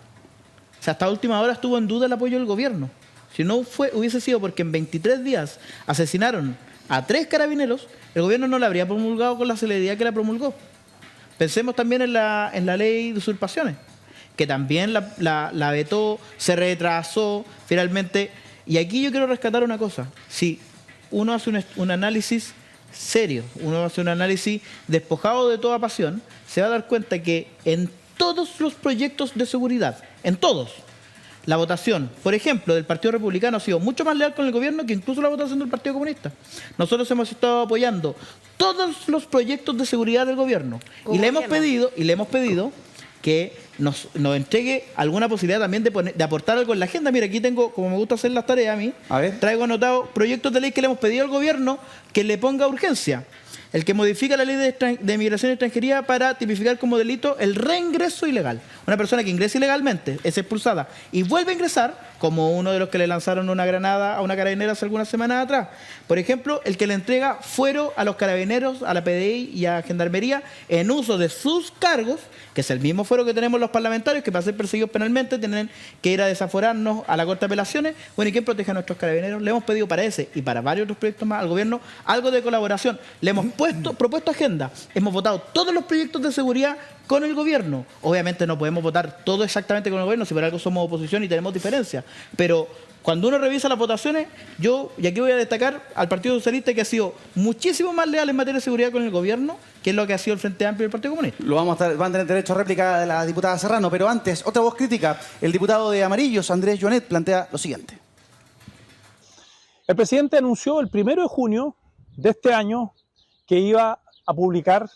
o sea, hasta última hora estuvo en duda el apoyo del gobierno. Si no hubiese sido porque en 23 días asesinaron a 3 carabineros, el gobierno no la habría promulgado con la celeridad que la promulgó. Pensemos también en la ley de usurpaciones, que también la vetó, se retrasó finalmente. Y aquí yo quiero rescatar una cosa. Si uno hace un análisis serio, uno hace un análisis despojado de toda pasión, se va a dar cuenta que en todos los proyectos de seguridad, en todos, la votación, por ejemplo, del Partido Republicano ha sido mucho más leal con el gobierno que incluso la votación del Partido Comunista. Nosotros hemos estado apoyando todos los proyectos de seguridad del gobierno y le hemos pedido que nos entregue alguna posibilidad también de aportar algo en la agenda. Mira, aquí tengo, como me gusta hacer las tareas a mí, traigo anotado proyectos de ley que le hemos pedido al gobierno que le ponga urgencia. El que modifica la ley de migración y extranjería para tipificar como delito el reingreso ilegal. Una persona que ingresa ilegalmente, es expulsada y vuelve a ingresar, como uno de los que le lanzaron una granada a una carabinera hace algunas semanas atrás. Por ejemplo, el que le entrega fuero a los carabineros, a la PDI y a Gendarmería en uso de sus cargos, que es el mismo fuero que tenemos los parlamentarios, que para ser perseguidos penalmente tienen que ir a desaforarnos a la Corte de Apelaciones. Bueno, ¿y quién protege a nuestros carabineros? Le hemos pedido para ese y para varios otros proyectos más al gobierno algo de colaboración. Le hemos propuesto agenda. Hemos votado todos los proyectos de seguridad con el gobierno. Obviamente no podemos votar todo exactamente con el gobierno, si por algo somos oposición y tenemos diferencias. Pero cuando uno revisa las votaciones, y aquí voy a destacar al Partido Socialista, que ha sido muchísimo más leal en materia de seguridad con el gobierno, que es lo que ha sido el Frente Amplio y el Partido Comunista. Van a tener derecho a réplica de la diputada Serrano, pero antes, otra voz crítica. El diputado de Amarillos, Andrés Jonet, plantea lo siguiente. El presidente anunció el 1 de junio de este año que iba a publicar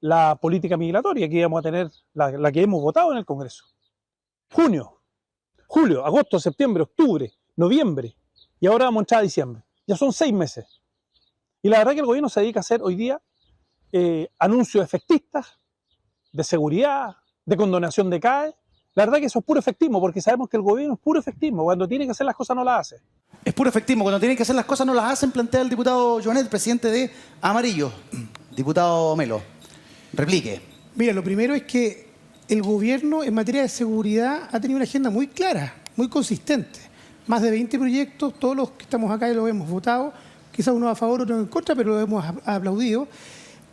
la política migratoria que íbamos a tener, la que hemos votado en el Congreso. Junio, julio, agosto, septiembre, octubre, noviembre, y ahora vamos a entrar a diciembre. Ya son 6 meses. Y la verdad que el gobierno se dedica a hacer hoy día anuncios efectistas, de seguridad, de condonación de CAE. La verdad que eso es puro efectismo, porque sabemos que el gobierno es puro efectismo. Cuando tiene que hacer las cosas no las hace. Es puro efectismo. Cuando tienen que hacer las cosas no las hacen, plantea el diputado Jonet, presidente de Amarillo. Diputado Melo, replique. Mira, lo primero es que el gobierno en materia de seguridad ha tenido una agenda muy clara, muy consistente. Más de 20 proyectos, todos los que estamos acá lo hemos votado, quizás uno a favor, otro en contra, pero lo hemos aplaudido.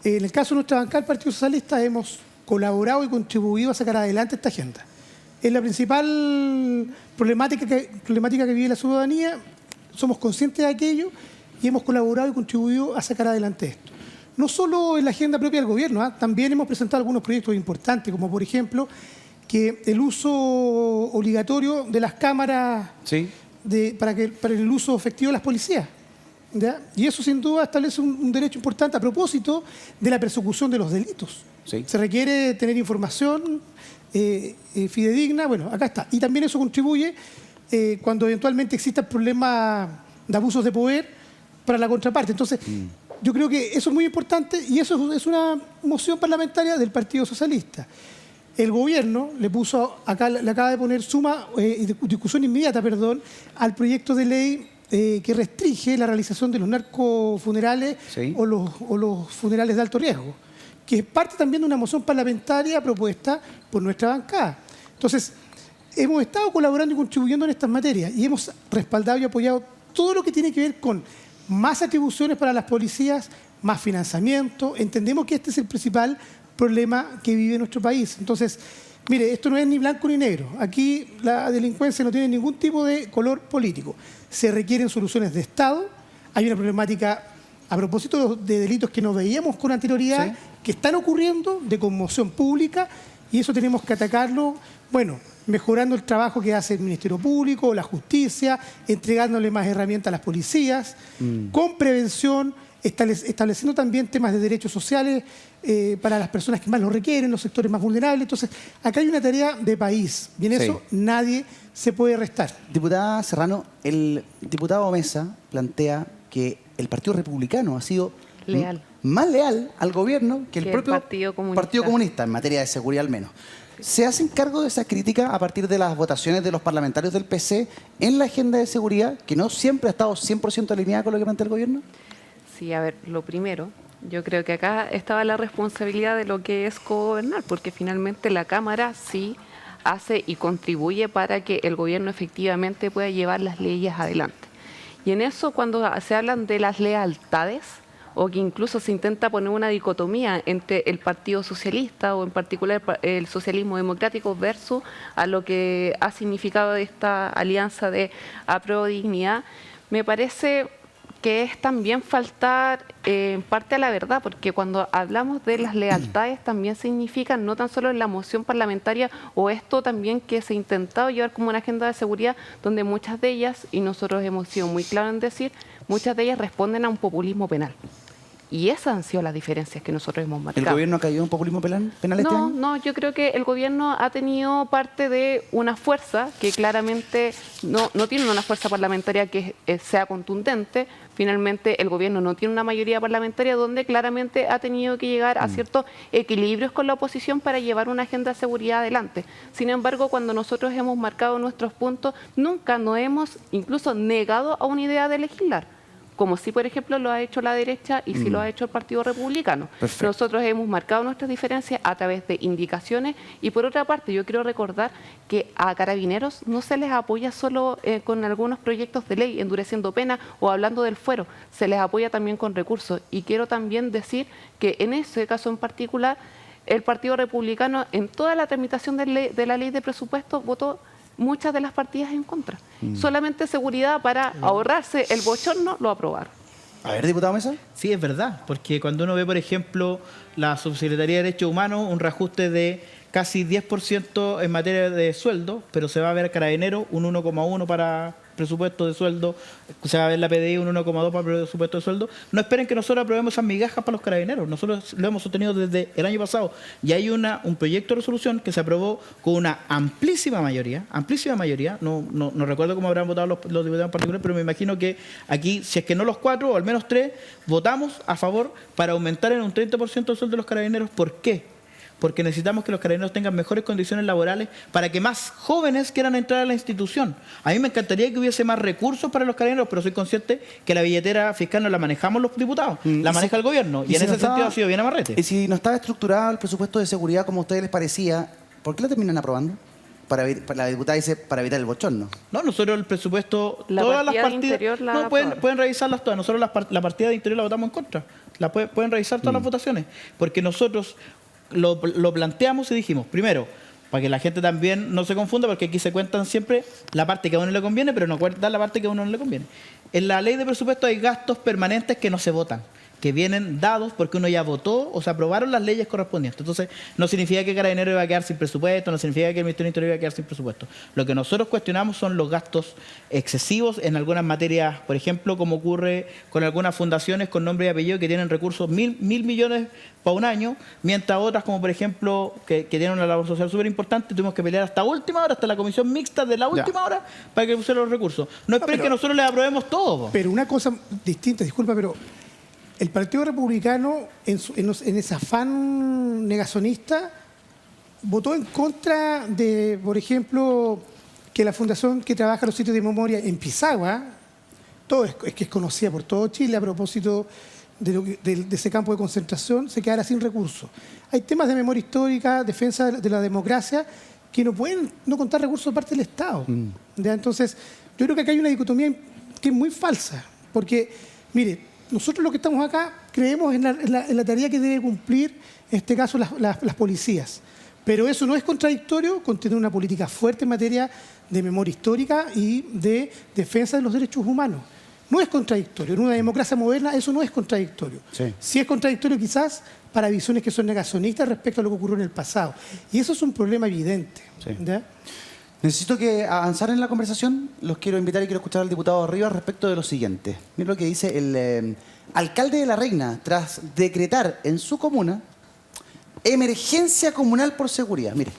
En el caso de nuestra bancada, el Partido Socialista, hemos colaborado y contribuido a sacar adelante esta agenda. Es la principal problemática que vive la ciudadanía. Somos conscientes de aquello y hemos colaborado y contribuido a sacar adelante esto. No solo en la agenda propia del gobierno, también hemos presentado algunos proyectos importantes, como por ejemplo que el uso obligatorio de las cámaras para el uso efectivo de las policías. ¿Ya? Y eso sin duda establece un derecho importante a propósito de la persecución de los delitos. Se requiere tener información fidedigna, bueno, acá está. Y también eso contribuye cuando eventualmente existan problemas de abusos de poder para la contraparte. Entonces, yo creo que eso es muy importante y eso es una moción parlamentaria del Partido Socialista. El gobierno le acaba de poner discusión inmediata, al proyecto de ley que restringe la realización de los narcofunerales o los funerales de alto riesgo, que es parte también de una moción parlamentaria propuesta por nuestra bancada. Entonces, hemos estado colaborando y contribuyendo en estas materias y hemos respaldado y apoyado todo lo que tiene que ver con más atribuciones para las policías, más financiamiento. Entendemos que este es el principal problema que vive nuestro país. Entonces, mire, esto no es ni blanco ni negro. Aquí la delincuencia no tiene ningún tipo de color político. Se requieren soluciones de Estado. Hay una problemática, a propósito de delitos que no veíamos con anterioridad, que están ocurriendo, de conmoción pública, y eso tenemos que atacarlo, mejorando el trabajo que hace el Ministerio Público, la justicia, entregándole más herramientas a las policías, con prevención, estableciendo también temas de derechos sociales para las personas que más lo requieren, los sectores más vulnerables. Entonces, acá hay una tarea de país y en eso nadie se puede restar. Diputada Serrano, el diputado Mesa plantea que el Partido Republicano ha sido más leal al gobierno que el propio Partido Comunista, en materia de seguridad al menos. ¿Se hacen cargo de esa crítica a partir de las votaciones de los parlamentarios del PC en la agenda de seguridad, que no siempre ha estado 100% alineada con lo que plantea el gobierno? Sí, a ver, lo primero, yo creo que acá estaba la responsabilidad de lo que es cogobernar, porque finalmente la Cámara sí hace y contribuye para que el gobierno efectivamente pueda llevar las leyes adelante. Y en eso, cuando se hablan de las lealtades, o que incluso se intenta poner una dicotomía entre el Partido Socialista o en particular el socialismo democrático versus a lo que ha significado esta alianza de Apruebo Dignidad, me parece que es también faltar en parte a la verdad, porque cuando hablamos de las lealtades también significan no tan solo en la moción parlamentaria o esto también que se ha intentado llevar como una agenda de seguridad donde muchas de ellas, y nosotros hemos sido muy claros en decir, muchas de ellas responden a un populismo penal. Y esas han sido las diferencias que nosotros hemos marcado. ¿El gobierno ha caído en populismo penal este año? No, yo creo que el gobierno ha tenido parte de una fuerza que claramente no tiene una fuerza parlamentaria que sea contundente. Finalmente, el gobierno no tiene una mayoría parlamentaria donde claramente ha tenido que llegar a ciertos equilibrios con la oposición para llevar una agenda de seguridad adelante. Sin embargo, cuando nosotros hemos marcado nuestros puntos, nunca nos hemos incluso negado a una idea de legislar, como sí, por ejemplo, lo ha hecho la derecha y sí lo ha hecho el Partido Republicano. Perfecto. Nosotros hemos marcado nuestras diferencias a través de indicaciones y, por otra parte, yo quiero recordar que a Carabineros no se les apoya solo con algunos proyectos de ley, endureciendo penas o hablando del fuero, se les apoya también con recursos. Y quiero también decir que en ese caso en particular, el Partido Republicano, en toda la tramitación de la ley de presupuesto, votó muchas de las partidas en contra. Solamente seguridad para ahorrarse el bochorno lo aprobaron. A ver, diputado Mesa. Sí, es verdad, porque cuando uno ve, por ejemplo, la Subsecretaría de Derechos Humanos, un reajuste de casi 10% en materia de sueldo, pero se va a ver Carabineros un 1,1 para presupuesto de sueldo, se va a ver la PDI un 1,2 para presupuesto de sueldo. No esperen que nosotros aprobemos esas migajas para los Carabineros, nosotros lo hemos sostenido desde el año pasado y hay un proyecto de resolución que se aprobó con una amplísima mayoría, no recuerdo cómo habrán votado los diputados en particular, pero me imagino que aquí, si es que no los 4 o al menos 3, votamos a favor para aumentar en un 30% el sueldo de los Carabineros. ¿Por qué? Porque necesitamos que los carabineros tengan mejores condiciones laborales para que más jóvenes quieran entrar a la institución. A mí me encantaría que hubiese más recursos para los carabineros, pero soy consciente que la billetera fiscal no la manejamos los diputados, la maneja el gobierno, y en ese sentido ha sido bien amarrete. Y si no estaba estructurado el presupuesto de seguridad como a ustedes les parecía, ¿por qué lo terminan aprobando? La diputada dice para evitar el bochorno. No, nosotros el presupuesto, La todas las partida de partidas, interior la no, pueden aprobaron. revisarlas todas. Nosotros la partida de interior la votamos en contra. Pueden revisar todas las votaciones, porque nosotros lo planteamos y dijimos, primero, para que la gente también no se confunda, porque aquí se cuentan siempre la parte que a uno le conviene, pero no cuentan la parte que a uno no le conviene. En la ley de presupuesto hay gastos permanentes que no se votan, que vienen dados porque uno ya votó o se aprobaron las leyes correspondientes. Entonces, no significa que Carabineros iba a quedar sin presupuesto, no significa que el Ministerio del Interior iba a quedar sin presupuesto. Lo que nosotros cuestionamos son los gastos excesivos en algunas materias, por ejemplo, como ocurre con algunas fundaciones con nombre y apellido que tienen recursos mil millones para un año, mientras otras, como por ejemplo, que tienen una labor social súper importante, tuvimos que pelear hasta última hora, hasta la comisión mixta de la última hora, para que pusieran los recursos. No esperen que nosotros les aprobemos todo. Pero una cosa distinta, disculpa, pero el Partido Republicano, en ese afán negacionista, votó en contra de, por ejemplo, que la fundación que trabaja los sitios de memoria en Pisagua, todo es que es conocida por todo Chile a propósito de ese campo de concentración, se quedara sin recursos. Hay temas de memoria histórica, defensa de la democracia, que no pueden no contar recursos de parte del Estado. ¿Ya? Entonces, yo creo que acá hay una dicotomía que es muy falsa, porque, mire, nosotros los que estamos acá creemos en la tarea que debe cumplir, en este caso, las policías. Pero eso no es contradictorio con tener una política fuerte en materia de memoria histórica y de defensa de los derechos humanos. No es contradictorio. En una democracia moderna eso no es contradictorio. Sí es contradictorio quizás para visiones que son negacionistas respecto a lo que ocurrió en el pasado. Y eso es un problema evidente. ¿Ya? Necesito que avanzar en la conversación. Los quiero invitar y quiero escuchar al diputado Rivas respecto de lo siguiente. Miren lo que dice el alcalde de La Reina tras decretar en su comuna emergencia comunal por seguridad. Mire.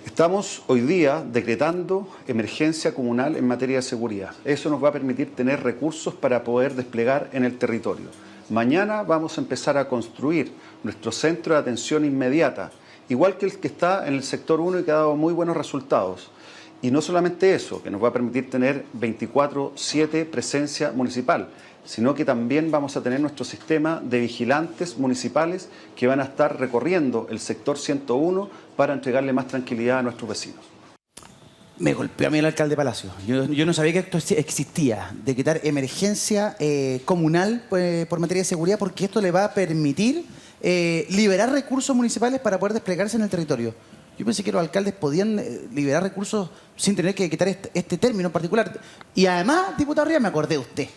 Estamos hoy día decretando emergencia comunal en materia de seguridad. Eso nos va a permitir tener recursos para poder desplegar en el territorio. Mañana vamos a empezar a construir nuestro centro de atención inmediata, igual que el que está en el sector 1 y que ha dado muy buenos resultados. Y no solamente eso, que nos va a permitir tener 24/7 presencia municipal, sino que también vamos a tener nuestro sistema de vigilantes municipales que van a estar recorriendo el sector 101 para entregarle más tranquilidad a nuestros vecinos. Me golpeó a mí el alcalde Palacio. Yo no sabía que esto existía, decretar emergencia comunal por materia de seguridad, porque esto le va a permitir liberar recursos municipales para poder desplegarse en el territorio. Yo pensé que los alcaldes podían liberar recursos sin tener que quitar este término en particular. Y además, diputado Rivas, me acordé de usted.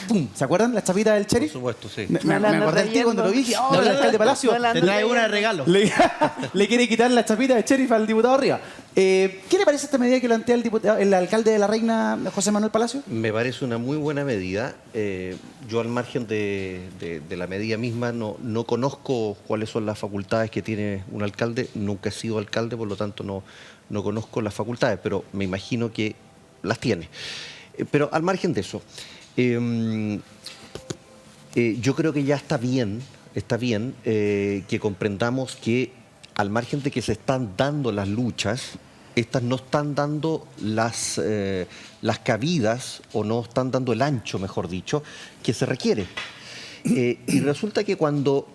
¡Pum! ¿Se acuerdan? La chapita del sheriff. Por supuesto, sí. Me acordé del tío cuando lo vi y dije, ¡oh, el alcalde Palacio! Te trae una de regalo. Le quiere quitar la chapita del sheriff al diputado Rivas. ¿Qué le parece esta medida que plantea el alcalde de La Reina, José Manuel Palacio? Me parece una muy buena medida. Yo, al margen de la medida misma, no conozco cuáles son las facultades que tiene un alcalde. Nunca he sido alcalde, por lo tanto no conozco las facultades, pero me imagino que las tiene. Pero al margen de eso, yo creo que ya está bien que comprendamos que al margen de que se están dando las luchas, estas no están dando las cabidas o no están dando el ancho, mejor dicho, que se requiere. Y resulta que cuando...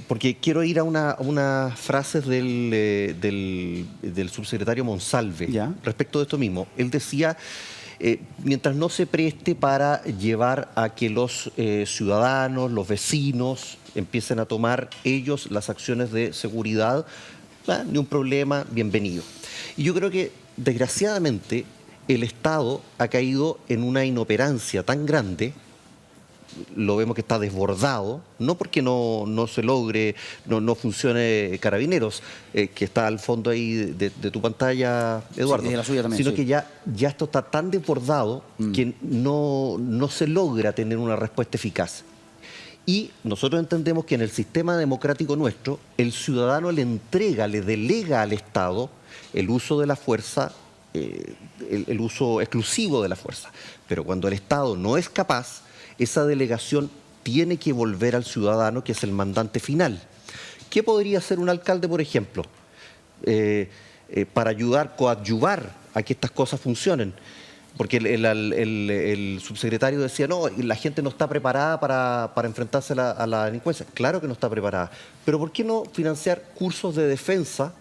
porque quiero ir a unas frases del subsecretario Monsalve respecto de esto mismo. Él decía... mientras no se preste para llevar a que los ciudadanos, los vecinos, empiecen a tomar ellos las acciones de seguridad, ni un problema, bienvenido. Y yo creo que, desgraciadamente, el Estado ha caído en una inoperancia tan grande, lo vemos que está desbordado, no porque no se logre, no funcione Carabineros, que está al fondo ahí de tu pantalla, Eduardo, sí, de la suya también, sino sí. que ya esto está tan desbordado que no se logra tener una respuesta eficaz. Y nosotros entendemos que en el sistema democrático nuestro, el ciudadano le delega al Estado el uso de la fuerza, el uso exclusivo de la fuerza. Pero cuando el Estado no es capaz, esa delegación tiene que volver al ciudadano, que es el mandante final. ¿Qué podría hacer un alcalde, por ejemplo, para coadyuvar a que estas cosas funcionen? Porque el subsecretario decía, no, la gente no está preparada para enfrentarse a la delincuencia. Claro que no está preparada. Pero ¿por qué no financiar cursos de defensa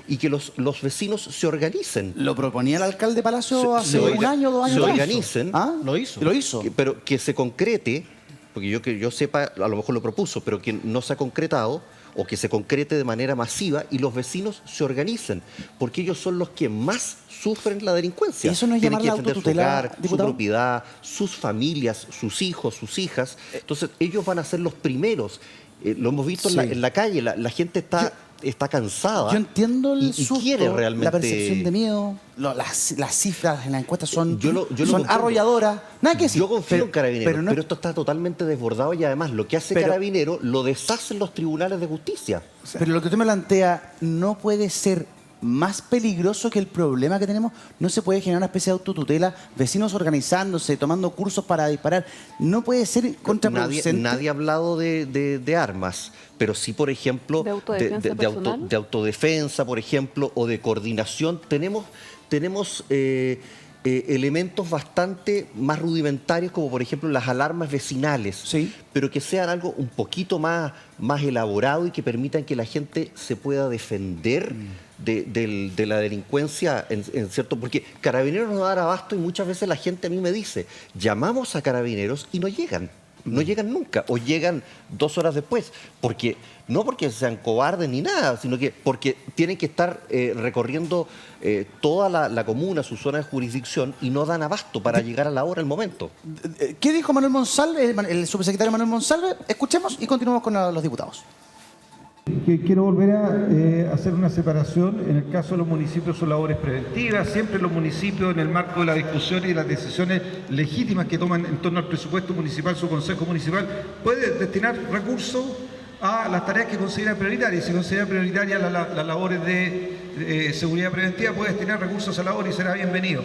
y que los vecinos se organicen? Lo proponía el alcalde Palacio hace un año, 2 años. Se organicen. Lo hizo. Pero que se concrete, porque yo sepa, a lo mejor lo propuso, pero que no se ha concretado, o que se concrete de manera masiva y los vecinos se organicen, porque ellos son los que más sufren la delincuencia. ¿Eso no es Tienen llamar que la defender su autotutela, hogar, su diputado? propiedad, sus familias, sus hijos, sus hijas. Entonces, ellos van a ser los primeros. Lo hemos visto Sí. en la calle, la gente está cansada. Yo entiendo el y susto, quiere realmente... la percepción de miedo, las cifras en la encuesta son, Yo lo son comprendo. arrolladoras. Nada que decir. Yo confío en Carabineros, pero pero, no- esto está totalmente desbordado y además lo que hace Pero- Carabineros lo deshacen los tribunales de justicia. Pero lo que usted me plantea no puede ser más peligroso que el problema que tenemos. No se puede generar una especie de autotutela, vecinos organizándose, tomando cursos para disparar. No puede ser contraproducente. Nadie ha hablado de armas, pero sí, por ejemplo, ¿De autodefensa personal? de autodefensa, por ejemplo, o de coordinación. Tenemos elementos bastante más rudimentarios, como por ejemplo las alarmas vecinales, Sí. pero que sean algo un poquito más elaborado y que permitan que la gente se pueda defender de la delincuencia, en cierto, porque Carabineros no da abasto y muchas veces la gente a mí me dice, llamamos a Carabineros y no llegan. No llegan nunca, o llegan 2 horas después, no porque sean cobardes ni nada, sino que porque tienen que estar recorriendo toda la comuna, su zona de jurisdicción, y no dan abasto para llegar a la hora, al momento. ¿Qué dijo Manuel Monsalve, el subsecretario Manuel Monsalve? Escuchemos y continuamos con los diputados. Quiero volver a hacer una separación. En el caso de los municipios son labores preventivas. Siempre los municipios, en el marco de la discusión y las decisiones legítimas que toman en torno al presupuesto municipal, su consejo municipal puede destinar recursos a las tareas que considera prioritarias. Si considera prioritarias las labores de seguridad preventiva, puede destinar recursos a la labor y será bienvenido.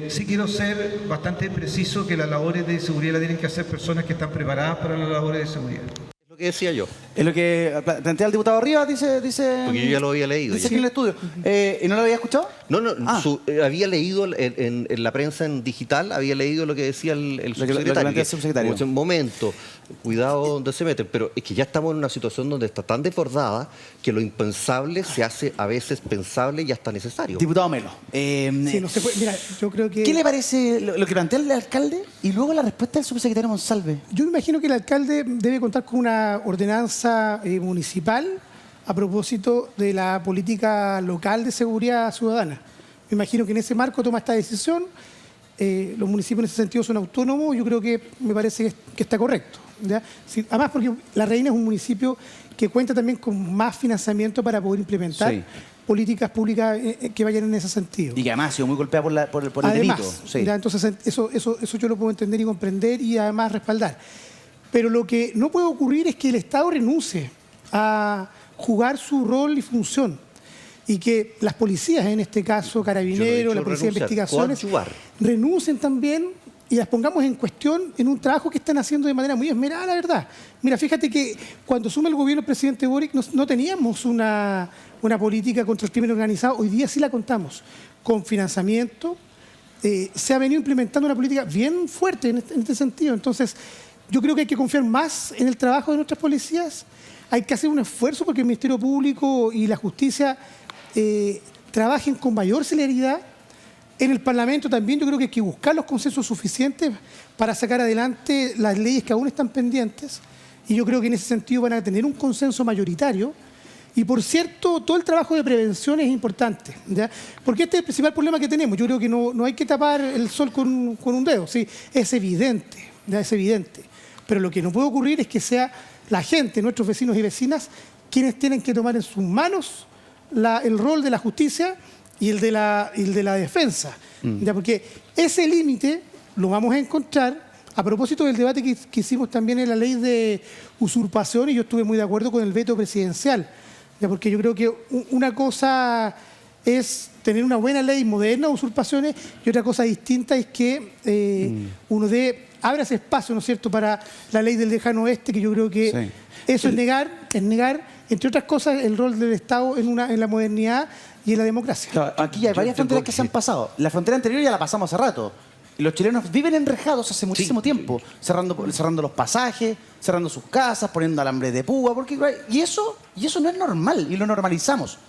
Sí quiero ser bastante preciso que las labores de seguridad las tienen que hacer personas que están preparadas para las labores de seguridad. Lo que decía yo, Es lo que plantea el diputado Rivas, dice porque yo ya lo había leído. dice ya. aquí en el estudio. ¿Y no lo había escuchado? No, Ah. había leído en la prensa en digital, había leído lo que decía el Lo que subsecretario. plantea el subsecretario. Como, un momento, cuidado donde se meten, pero es que ya estamos en una situación donde está tan desbordada que lo impensable se hace a veces pensable y hasta necesario. Diputado Melo. Sí, no se puede. Mira, yo creo que... ¿Qué le parece lo que plantea el alcalde y luego la respuesta del subsecretario Monsalve? Yo me imagino que el alcalde debe contar con una ordenanza municipal a propósito de la política local de seguridad ciudadana. Me imagino que en ese marco toma esta decisión. Los municipios en ese sentido son autónomos. Yo creo que me parece que está correcto, ¿ya? Sí, además, porque La Reina es un municipio que cuenta también con más financiamiento para poder implementar Sí. políticas públicas que vayan en ese sentido. Y que además ha sido muy golpeada por el Además, delito. Sí. ya, entonces eso yo lo puedo entender y comprender y además respaldar. Pero lo que no puede ocurrir es que el Estado renuncie a jugar su rol y función y que las policías, en este caso Carabineros, la Policía de Investigaciones, renuncien también y las pongamos en cuestión en un trabajo que están haciendo de manera muy esmerada, la verdad. Mira, fíjate que cuando asume el gobierno el presidente Boric no teníamos una política contra el crimen organizado. Hoy día sí la contamos, con financiamiento. Se ha venido implementando una política bien fuerte en este sentido. Entonces, yo creo que hay que confiar más en el trabajo de nuestras policías. Hay que hacer un esfuerzo porque el Ministerio Público y la Justicia trabajen con mayor celeridad. En el Parlamento también yo creo que hay que buscar los consensos suficientes para sacar adelante las leyes que aún están pendientes. Y yo creo que en ese sentido van a tener un consenso mayoritario. Y por cierto, todo el trabajo de prevención es importante, ¿ya? Porque este es el principal problema que tenemos. Yo creo que no hay que tapar el sol con un dedo. Sí, es evidente, ¿ya? Es evidente. Pero lo que no puede ocurrir es que sea la gente, nuestros vecinos y vecinas, quienes tienen que tomar en sus manos el rol de la justicia y el de la defensa. ¿Ya? Porque ese límite lo vamos a encontrar a propósito del debate que hicimos también en la ley de usurpación, y yo estuve muy de acuerdo con el veto presidencial. ¿Ya? Porque yo creo que una cosa es tener una buena ley moderna de usurpaciones y otra cosa distinta es que uno abra ese espacio, ¿no es cierto?, para la ley del lejano oeste, que yo creo que eso es negar, entre otras cosas, el rol del Estado en la modernidad y en la democracia. Claro, aquí hay varias fronteras que se han pasado. La frontera anterior ya la pasamos hace rato. Y los chilenos viven enrejados hace muchísimo tiempo, cerrando los pasajes, cerrando sus casas, poniendo alambre de púa, y eso no es normal y lo normalizamos.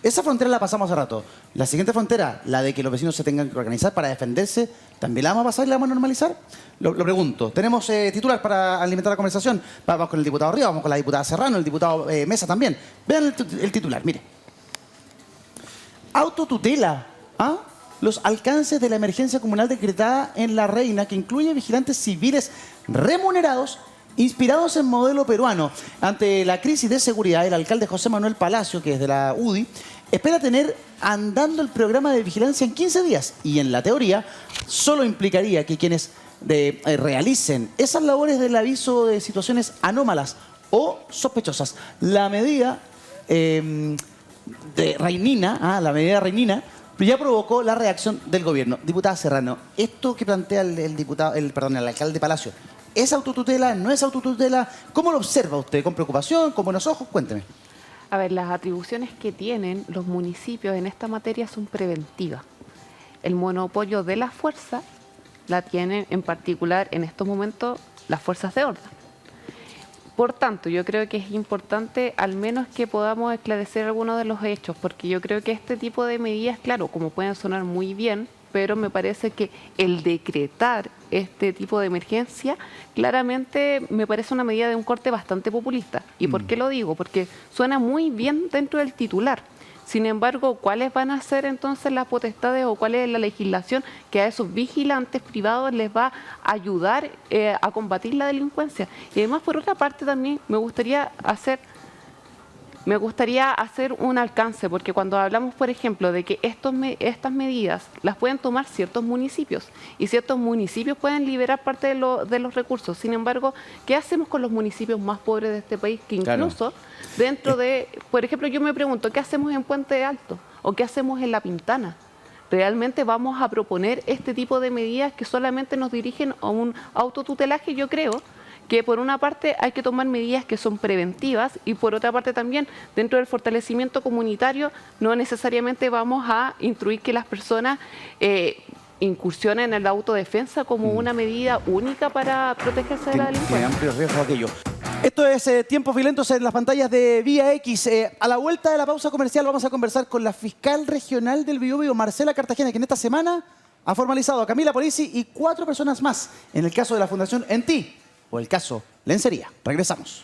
Esa frontera la pasamos hace rato. La siguiente frontera, la de que los vecinos se tengan que organizar para defenderse, ¿también la vamos a pasar y la vamos a normalizar? Lo pregunto. Tenemos titular para alimentar la conversación. Vamos con el diputado Rivas, vamos con la diputada Serrano, el diputado Mesa también. Vean el titular, mire. Autotutela. ¿Ah? Los alcances de la emergencia comunal decretada en La Reina, que incluye vigilantes civiles remunerados inspirados en modelo peruano. Ante la crisis de seguridad, el alcalde José Manuel Palacio, que es de la UDI, espera tener andando el programa de vigilancia en 15 días. Y en la teoría, solo implicaría que quienes realicen esas labores del aviso de situaciones anómalas o sospechosas. La medida de Reinina, la medida Reinina, ya provocó la reacción del gobierno. Diputada Serrano, esto que plantea el alcalde Palacio, ¿es autotutela? ¿No es autotutela? ¿Cómo lo observa usted? ¿Con preocupación? ¿Con buenos ojos? Cuénteme. A ver, las atribuciones que tienen los municipios en esta materia son preventivas. El monopolio de la fuerza la tienen en particular en estos momentos las fuerzas de orden. Por tanto, yo creo que es importante al menos que podamos esclarecer algunos de los hechos, porque yo creo que este tipo de medidas, claro, como pueden sonar muy bien, pero me parece que el decretar este tipo de emergencia, claramente me parece una medida de un corte bastante populista. ¿Y por qué lo digo? Porque suena muy bien dentro del titular. Sin embargo, ¿cuáles van a ser entonces las potestades o cuál es la legislación que a esos vigilantes privados les va a ayudar a combatir la delincuencia? Y además, por otra parte, también me gustaría hacer un alcance, porque cuando hablamos, por ejemplo, de que estas medidas las pueden tomar ciertos municipios y ciertos municipios pueden liberar parte de los recursos. Sin embargo, ¿qué hacemos con los municipios más pobres de este país? Que incluso dentro de, por ejemplo, yo me pregunto, ¿qué hacemos en Puente Alto? ¿O qué hacemos en La Pintana? ¿Realmente vamos a proponer este tipo de medidas que solamente nos dirigen a un autotutelaje? Yo creo que por una parte hay que tomar medidas que son preventivas y por otra parte también dentro del fortalecimiento comunitario no necesariamente vamos a instruir que las personas incursionen en la autodefensa como una medida única para protegerse de la delincuencia. Tiene amplios riesgos aquello. Esto es Tiempos Violentos en las pantallas de Vía X. A la vuelta de la pausa comercial vamos a conversar con la fiscal regional del Biobío, Marcela Cartagena, que en esta semana ha formalizado a Camila Polisi y 4 personas más en el caso de la Fundación En Ti o el caso Lencería. Regresamos.